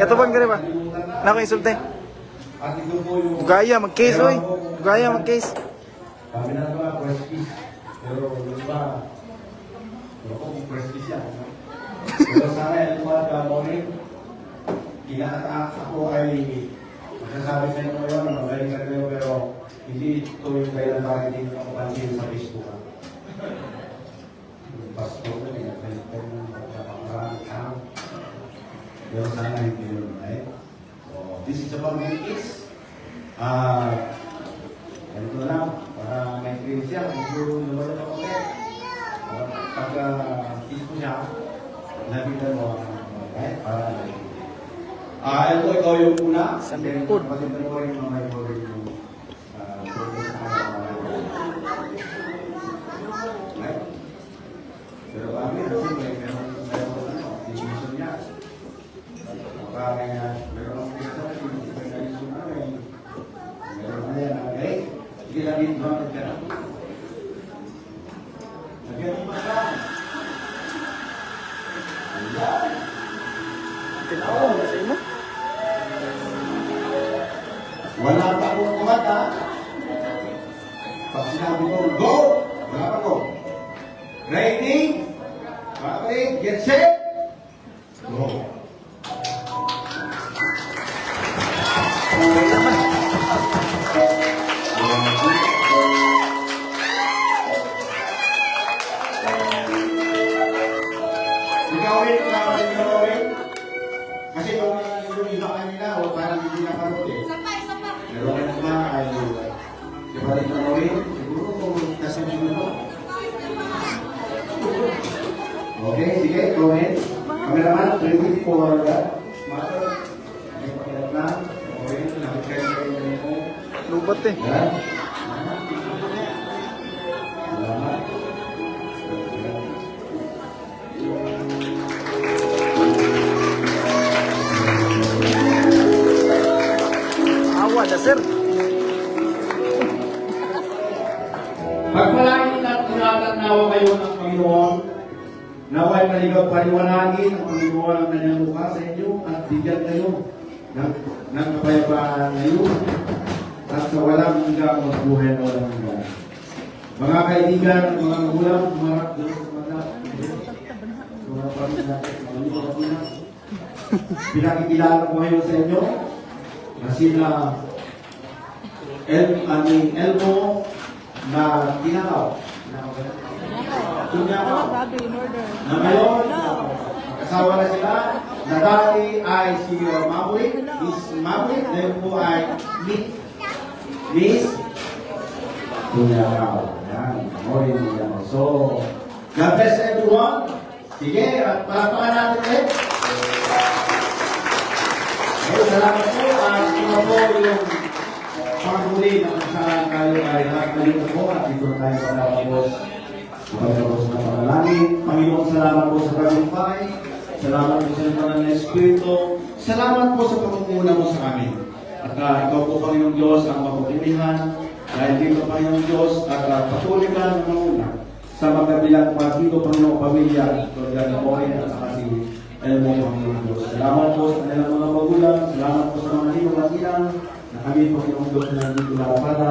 Ito bang dire ba? Nako insulte. At ito po yung... Gaya mag-case oy. Gaya mag-case. Kami na ba, press kiss. Pero yung iba, wala ko kung press kiss yan. Pero sana yung mga kamorin, kinataak ako ay masasabi sa inyo ngayon na magaling sa kayo, pero hindi ito yung kailan bakit hindi ako pansin sa Facebook. Yung pastor na niya, kaya ng pagkapakaraan. Pero sana hindi yun, right? So, this is about my kids. Ganito na lang, para may experience siya, medyo nawala na ako eh. Pag-kiss ko siya, nabitan mo, right? Para ito, ikaw yung una. Sa likod. Pagkita mo rin mga may board yung right? Pero kami, kasi meron division niya. Meron ang pisa, division na meron na yan, okay? Sige lang dito ba, nagkaroon? Nagkaroon ba ka? Ayan. Tinaw mo sa imo. Wala pa akong kumata. Pag sinabi ko, go! Wala pa ko. Ready? Okay, get set! Go! Okay naman. Igawin. Kasi yung iba kanina, o parang hindi na parod eh. Pero ang iba ay Ibalik na rin. Siguro kung nasa siguro. Okay, sige, go ahead. Cameraman, ready for that. Mother. Okay, pakilap na. Okay, nakikita kayo mo. Lubat eh. Yan. Salamat. Awa na, sir. Pagpalain at tinatanawa kayo ng Panginoon, naway maligaw paliwanagin ang Panginoon ang kanyang mukha sa inyo at bigyan kayo ng kapayapaan ngayon at sa walang hanggang magbuhay na walang hanggang. Mga kaibigan, mga magulang, umarap doon sa mga mga pamilya natin, mga magulang. Pinakikilala ko ngayon sa inyo na sila Elmo na tinakaw. Tinakaw. Na ngayon, kasawa na sila, na dati ay si Maverick, Miss Maverick, ngayon po ay Miss Tinakaw. Yan, Morin Tinakaw. So, God bless everyone. Sige, at palakpakan natin eh. Ngayon, salamat po. Ito po yung pagmuli na kung saan tayo ay nakakalimutan po at dito tayo patapos. Pagkatapos na panalangin. Panginoon, salamat po sa paglumpay. Salamat po sa inyong ng Espiritu. Salamat po sa pagmumuna mo sa amin. At ikaw po, Panginoong Diyos, ang mapapilihan. Dahil dito, Panginoong Diyos, at patuloy ka ng mamuna sa magkabilang partido, Panginoong Pamilya, tulad ng Morin at saka si Elmo, Panginoong Diyos. Salamat po sa kanilang mga magulang. Salamat po sa mga hinong at inang na kami, Panginoong Diyos, na nandito lang para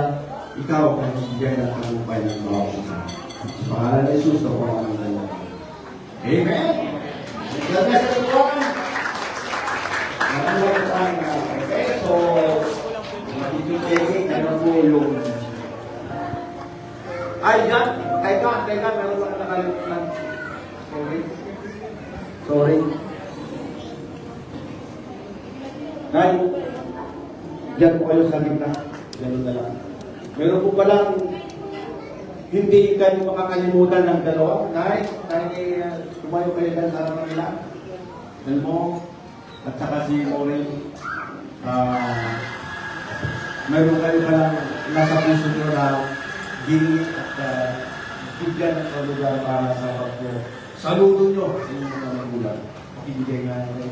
ikaw ang bigyan ng tagumpay ng bawat isa. Sa pangalan ni Jesus, ako ang nalaman. Amen! God bless everyone! Natulog ang okay, so matitipigin na po yung ay, yan! Teka, meron lang nakalimutan. Sorry. Dahil, diyan po kayo sa gitna. Ganun na lang. Meron po palang hindi kayo makakalimutan ng dalawa. Dahil tumayo kayo dyan sa harapan nila. Elmo, at saka si Morin. Meron kayo palang nasa puso nyo na gini at bigyan ng lugar para sa pagpo. Saludo nyo sa inyong mga magulang. Ibigay nga nyo.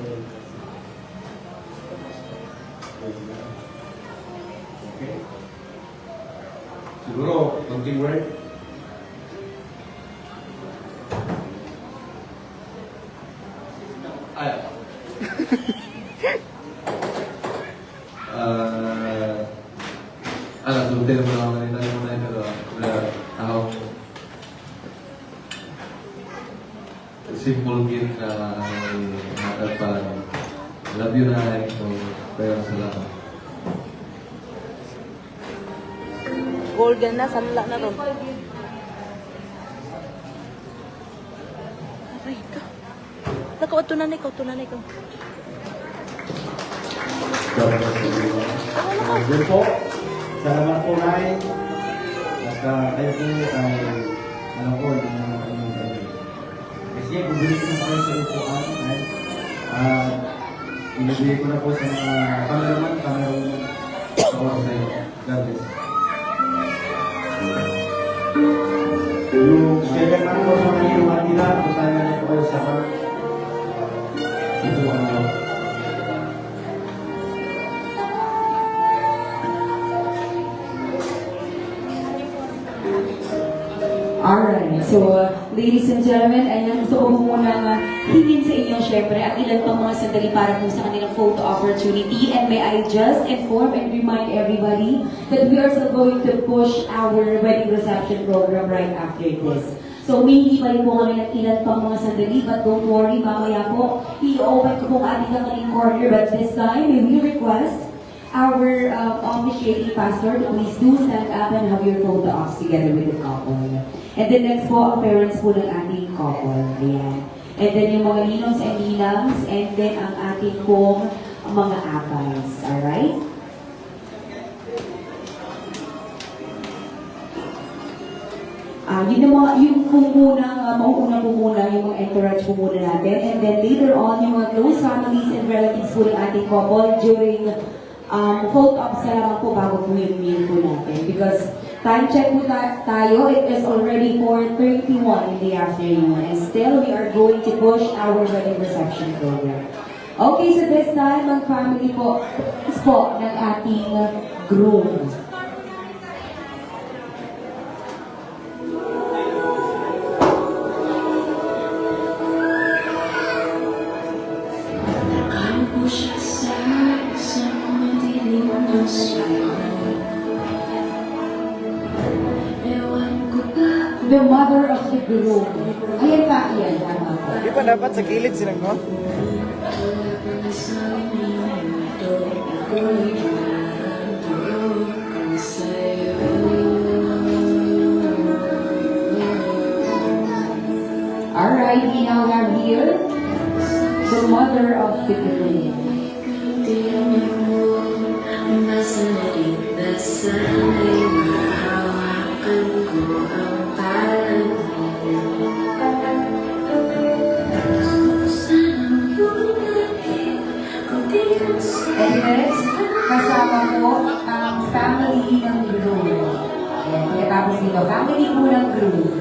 Okay? Siguro, konting word. Ay. Subutin naman ako na ito muna pero wala akong simple gift na matagpan. Love you na ito. Pero salamat. Golden na, sanla na ron. Aray ka. Nakaw, tunan ikaw. Good po. Salamat po, Nay. At kayo po ay, hindi naman ako yung gabi. Kasi bubili ko na pa kayo sa upuan, Nay. Inibigay ko na po sa mga cameraman sa oras na yun. God bless. Yung schedule natin po sa mga inuman nila, punta na po kayo sa upuan nyo. Alright, so ladies and gentlemen, ayan, gusto ko muna hingin sa inyo syempre at ilan pang mga sandali para po sa kanilang photo opportunity. And may I just inform and remind everybody that we are still going to push our wedding reception program right after this. So may pa rin po kami ng ilan pang mga sandali, but don't worry, mamaya po, i-open ko po ang ating kakaling corner, but this time, may we request our officiating pastor to please do stand up and have your photo ops together with the couple. And then next po, ang parents po ng ating couple. Ayan. And then yung mga ninongs and ninangs, and then ang ating pong mga apals. Alright? Yun po muna, mauuna po muna yung mga entourage po muna natin. And then later on, yung mga close families and relatives po ng ating couple during photo-ops na lang po bago po yung meal po natin. Because time check po tayo, it is already 4:31 in the afternoon. And still, we are going to push our wedding reception program. Okay, so this time, ang family po is po ng ating groom. The mother of the groom. Ayan pa, yan. Tama po. Di ba dapat sa gilid silang no? Alright, we now have here the mother of the groom. And next, kasama po ang family ng groom. Ayan, pagkatapos dito, family po ng groom.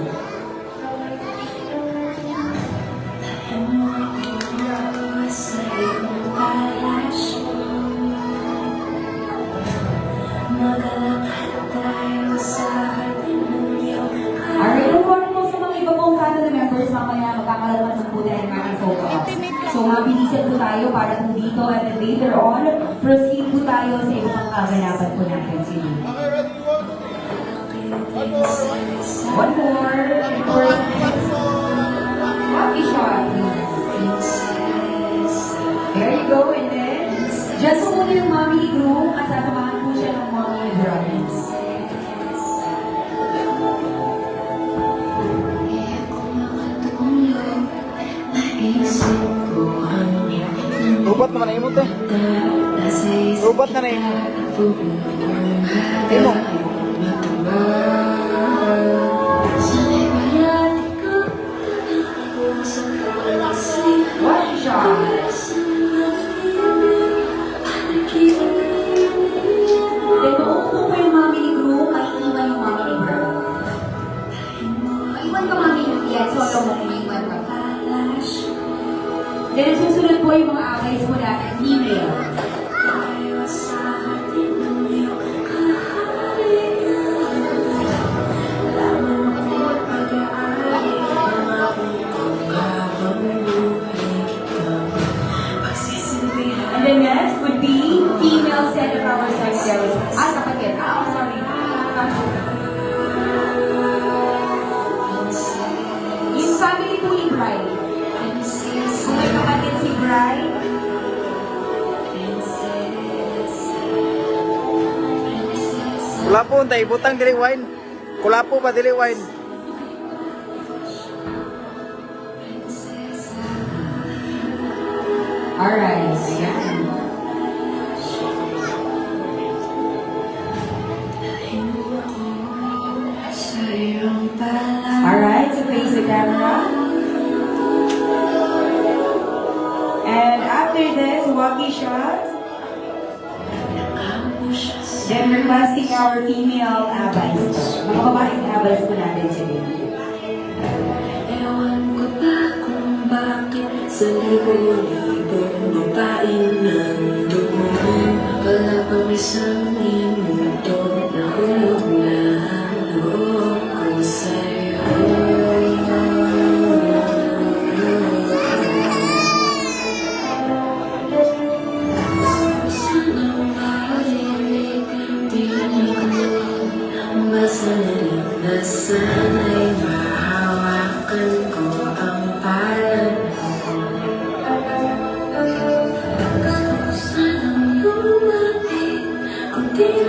Alright, kung ano po sa mga iba pong family members, mamaya magkakalaman sa po tayo ng aking photo-ops. So, mabilisan po tayo para po dito and then later on, proceed po tayo sa ibang kaganapan po natin sila. One more. Happy shot. There you go, and then, just po muna yung mommy groom at sasamahan po siya ng mommy brothers. Rubat naman na imot eh. Rubat na na imot. Imot. One shot. Then, maupo po yung mommy ni groom, maiiwan yung mommy ni bro. Maiwan ka mommy ni yan, solo mo maiiwan ka. Then, susunod po yung mga akays po natin, female. And the next would be female set of our secretaries. Kapatid. Sorry. Yung family po ni Bride. Kung may kapatid si Bride, Kulapo untay butang dili wine. Kulapo ba dili wine? alright. Ayan. Alright, so face the camera. And after this, walkie shot. Then requesting our female abays. Mga babaeng abays po natin sila. Ewan ko ba kung bakit sa libo-libong babaeng nandoon wala pang isang minuto na hulog na ang loob ko sa'yo. Sanang marinig ang tinig mo, masalit na sana'y mahawakan ko ang palad mo. Gusto ko sanang lumapit, kung di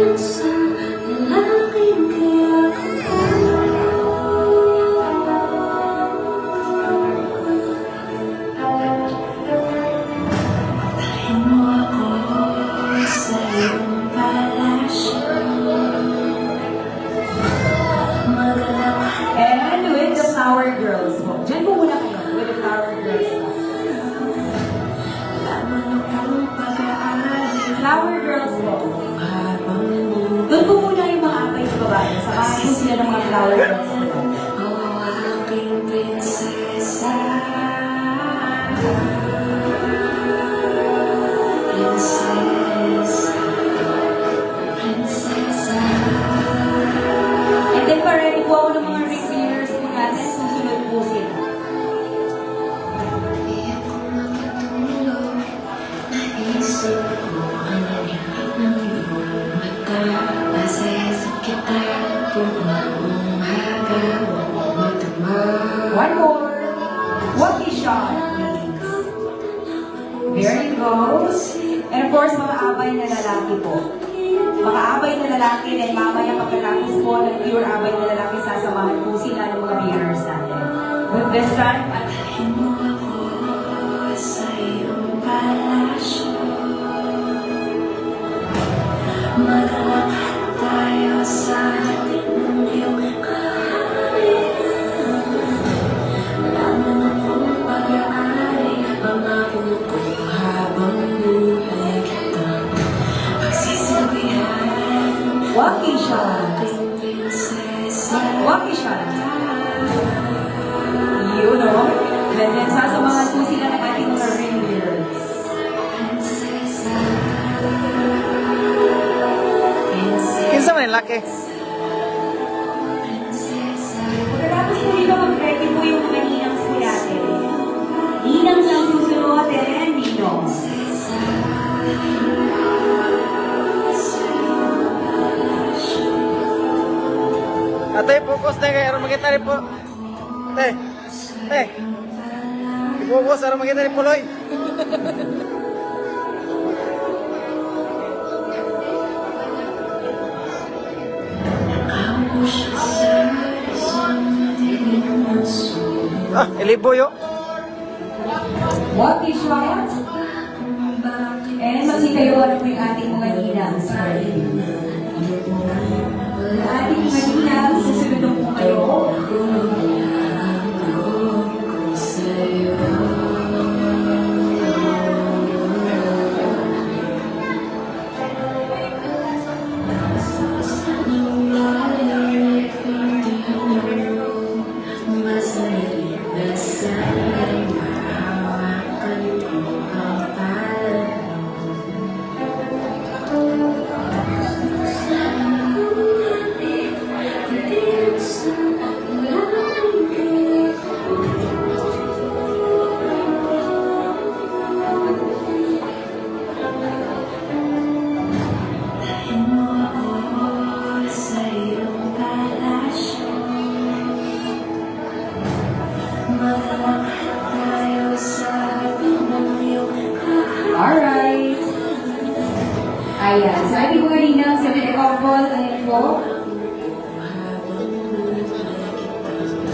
flower dance po natin. Oh, aking prinsesa. Prinsesa. Prinsesa. And then pa-ready po ako ng mga ring bearers po natin. Susunod po sila. Di ako makatulog. Naisip ko ang ibig ng iyong mata. Masaya sa kita. Buong umaga. Huwag matama. One more. Walkie shot, please. There you go. And of course, mga abay na lalaki po. Mga abay na lalaki, then mamaya pagkatapos po ng pure abay na lalaki, sasamahan po sila ng mga bearers natin. But this time, at Dalhin mo ako sa iyong palasyo. Magalakad tayo sa atin ng iyong kaharian. Alaman akong pag-aari, pangako ko habang buhay kita. Pagsisilbihan, walkie shot. aking prinsesa. Walkie shot. You know? And then sasamahan po sila ng ating mga ring bearers. Prinsesa. Prinsesa. Kinsa man yung laki? Pagkatapos po dito, mag-ready po yung mga ninangs po natin. Ninangs ang susunod, and ninongs. Ate, focus na kayo. Aron makita rin po. Ate. Ate. I-focus. Aron makita rin po, Loy. Ako siya sa isang madilim na sulok. Ah, iliboyo. Walkie shot. And magsitayo po yung ating mga ninangs. Ang ating mga ninangs, susunod po kayo. Alright. Ayan. So, ating mga ninang, sa mga couple, ayan po.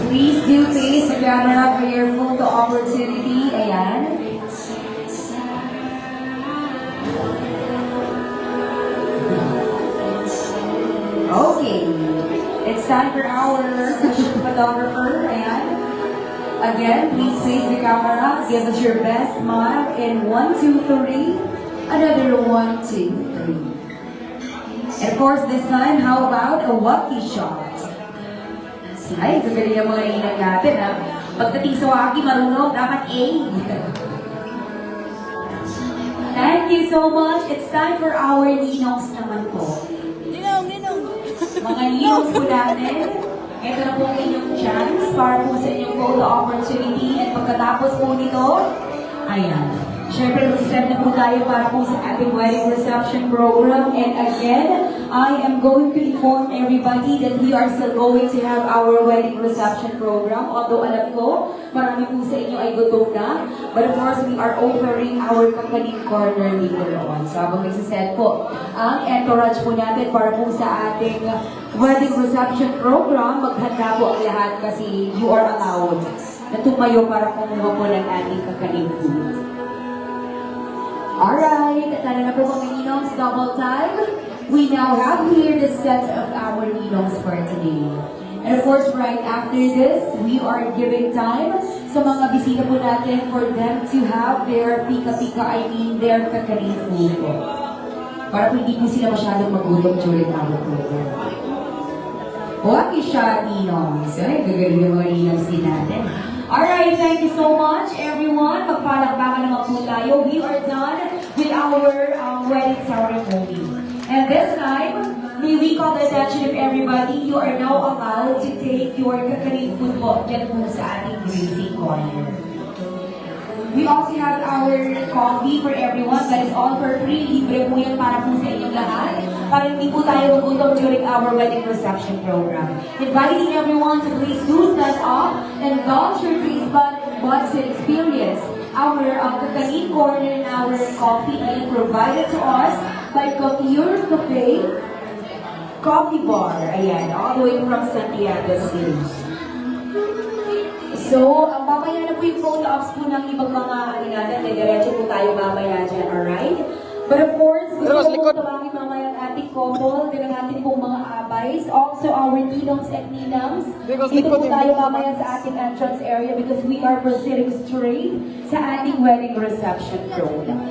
Please do face the camera for your photo opportunity. Ayan. Okay. It's time for our photographer. Ayan. Again, please face the camera. Give us your best smile in 1, 2, 3. Another 1, 2, 3. And of course, this time, how about a walkie shot? Ay, gagaling yung mga inang natin, ha? Pagdating sa walkie, marunong, dapat A. Thank you so much. It's time for our ninongs naman po. Ninong. Mga ninongs po natin. Ito na po ang inyong chance para po sa inyong photo opportunity. At pagkatapos po nito, ayan. Siyempre, mag-set na po tayo para po sa ating wedding reception program. And again, I am going to inform everybody that we are still going to have our wedding reception program. Although alam ko, marami po sa inyo ay gutom na. But of course, we are offering our company corner later on. So habang nagsiset po ang entourage po natin para po sa ating wedding reception program, maghanda po ang lahat kasi you are allowed na tumayo para kumuha po ng ating kakanin food. Alright, tara na po mga ninongs, double time. We now have here the set of our ninongs for today. And of course, right after this, we are giving time sa mga bisita po natin for them to have their pika-pika, I mean their kakanin food po. Para po hindi po sila masyadong magutom during our program. Huwag siya, Ninongs. Ay, gagaling yung mga Ninongs din natin. Alright, thank you so much, everyone. Magpalakpakan naman po tayo. We are done with our wedding ceremony. And this time, may we call the attention of everybody. You are now allowed to take your kakaling food po dyan po sa ating grazing corner. We also have our coffee for everyone. That is all for free. Libre po yan para po sa inyong lahat. Para hindi po tayo magutom during our wedding reception program. Inviting everyone to please do stand up and indulge your taste buds and experience. Our kakanin corner and our coffee is provided to us by Coffee Cafe Coffee Bar. Ayan, all the way from Santiago City. So, mamaya na po yung photo-ops po ng ibang mga natin. Diretso po tayo mamaya dyan, alright? But of course, gusto ko po tawagin mamaya ang ating couple, din ang ating pong mga abays, also our ninongs and ninangs. Dito po tayo mamaya sa ating entrance area because we are proceeding straight sa ating wedding reception program.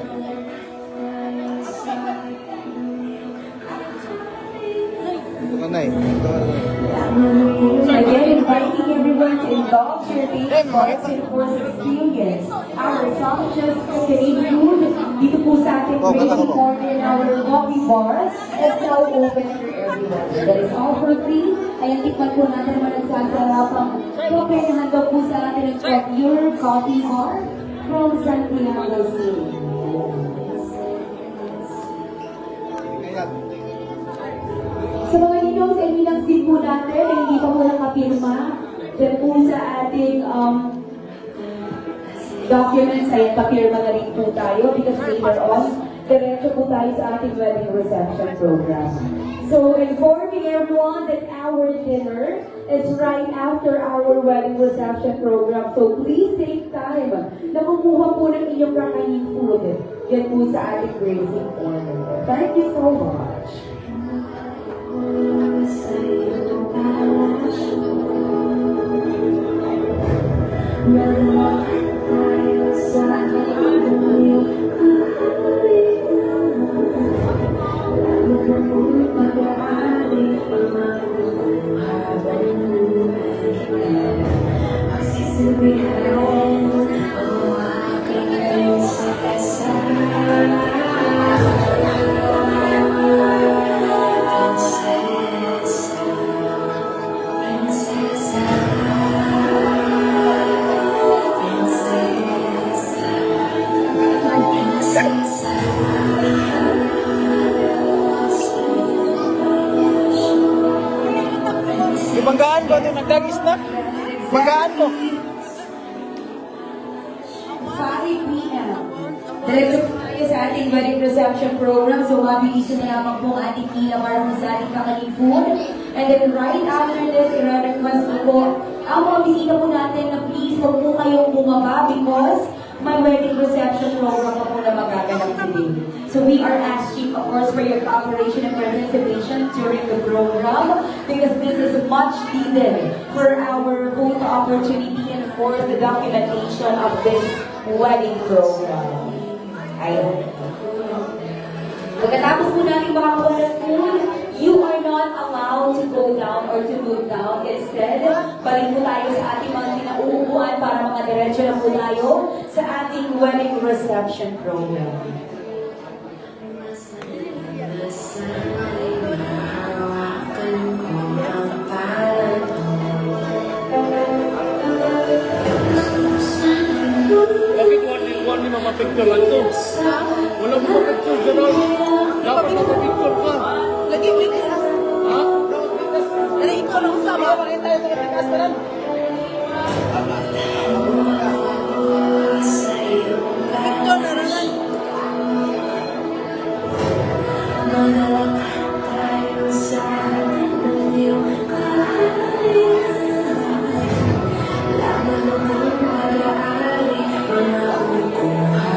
Again, inviting everyone to indulge your taste buds and of course experience our sumptuous Canadian food dito po sa ating grazing corner in our coffee bar is now open for everyone. That is all for free. Ayan, tikman po natin naman ang sasarapang kape na handa po sa atin ng Pure Coffee Bar from Santiago City. Sa mga ninongs and ninangs din po natin na hindi pa po nakapirma, dyan po sa ating documents, ay papirma na rin po tayo because later on, diretso po tayo sa ating wedding reception program. So, informing everyone that our dinner is right after our wedding reception program. So, please take time na kumuha po ng inyong kakainin food dyan po sa ating grazing corner. Thank you so much. Ibanggaan ko, nagdagis na. Banggaan mo. 5 p.m. Diretso po tayo sa ating wedding reception program. So, mabilisan na lamang po ang ating pila para po sa ating kakanin food. And then, right after this, i-request ko po ang mga bisita po natin na please huwag po kayong bumaba because may wedding reception program pa po na magaganap today. So, we are asking, of course, for your cooperation and participation during the program because this is much needed for our photo opportunity and, of course, the documentation of this wedding program. Ayun. Pagkatapos po natin makakuha ng food, you are not allowed to go down or to move down. Instead, balik po tayo sa ating mga kinauupuan para mga diretso na po tayo sa ating wedding reception program. Bakit one ni mapapicture lang to? Wala mo mapapicture dyan. Dapat mapapicture ka. Lagi mo. Ha? Dali, ikaw lang usama. Pakita tayo ng tikas na lang. Ikaw na naman.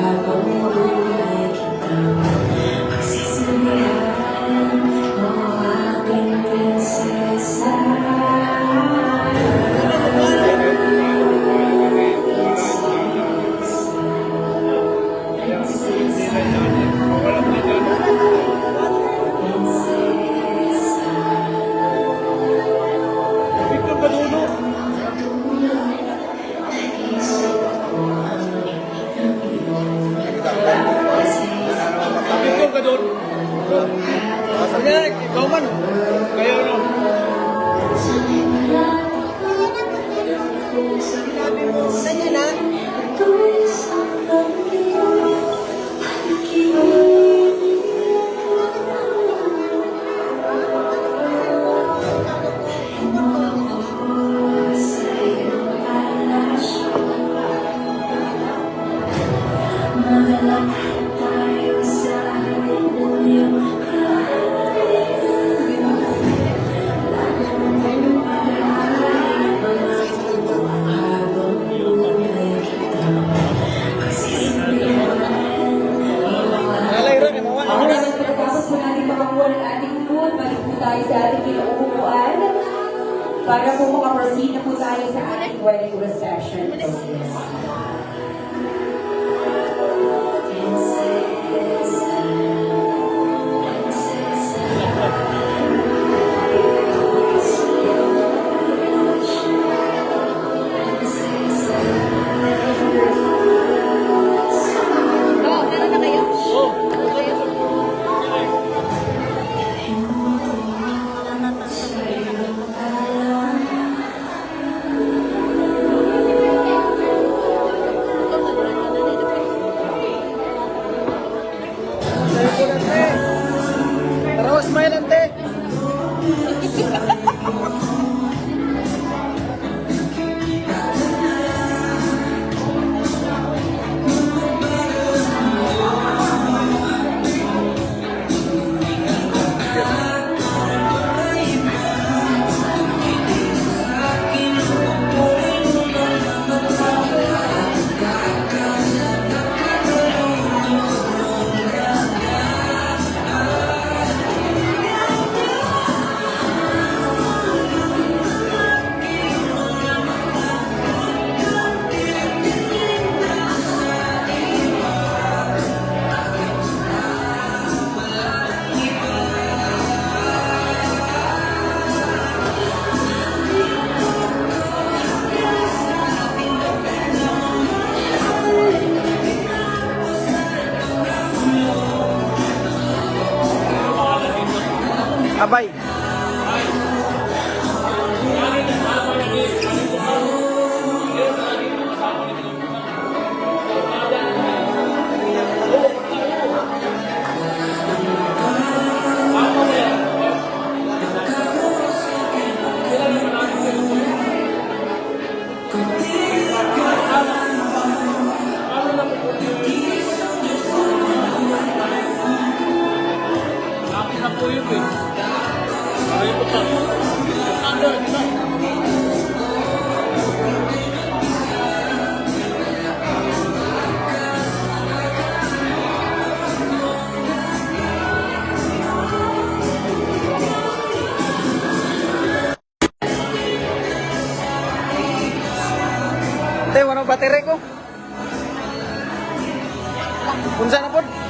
Habang buhay kita, magsisilihan para po makaproceed na po tayo sa ating wedding reception. Tara, smile ante. Abay. Ate, wala battery ko. Unsa na po?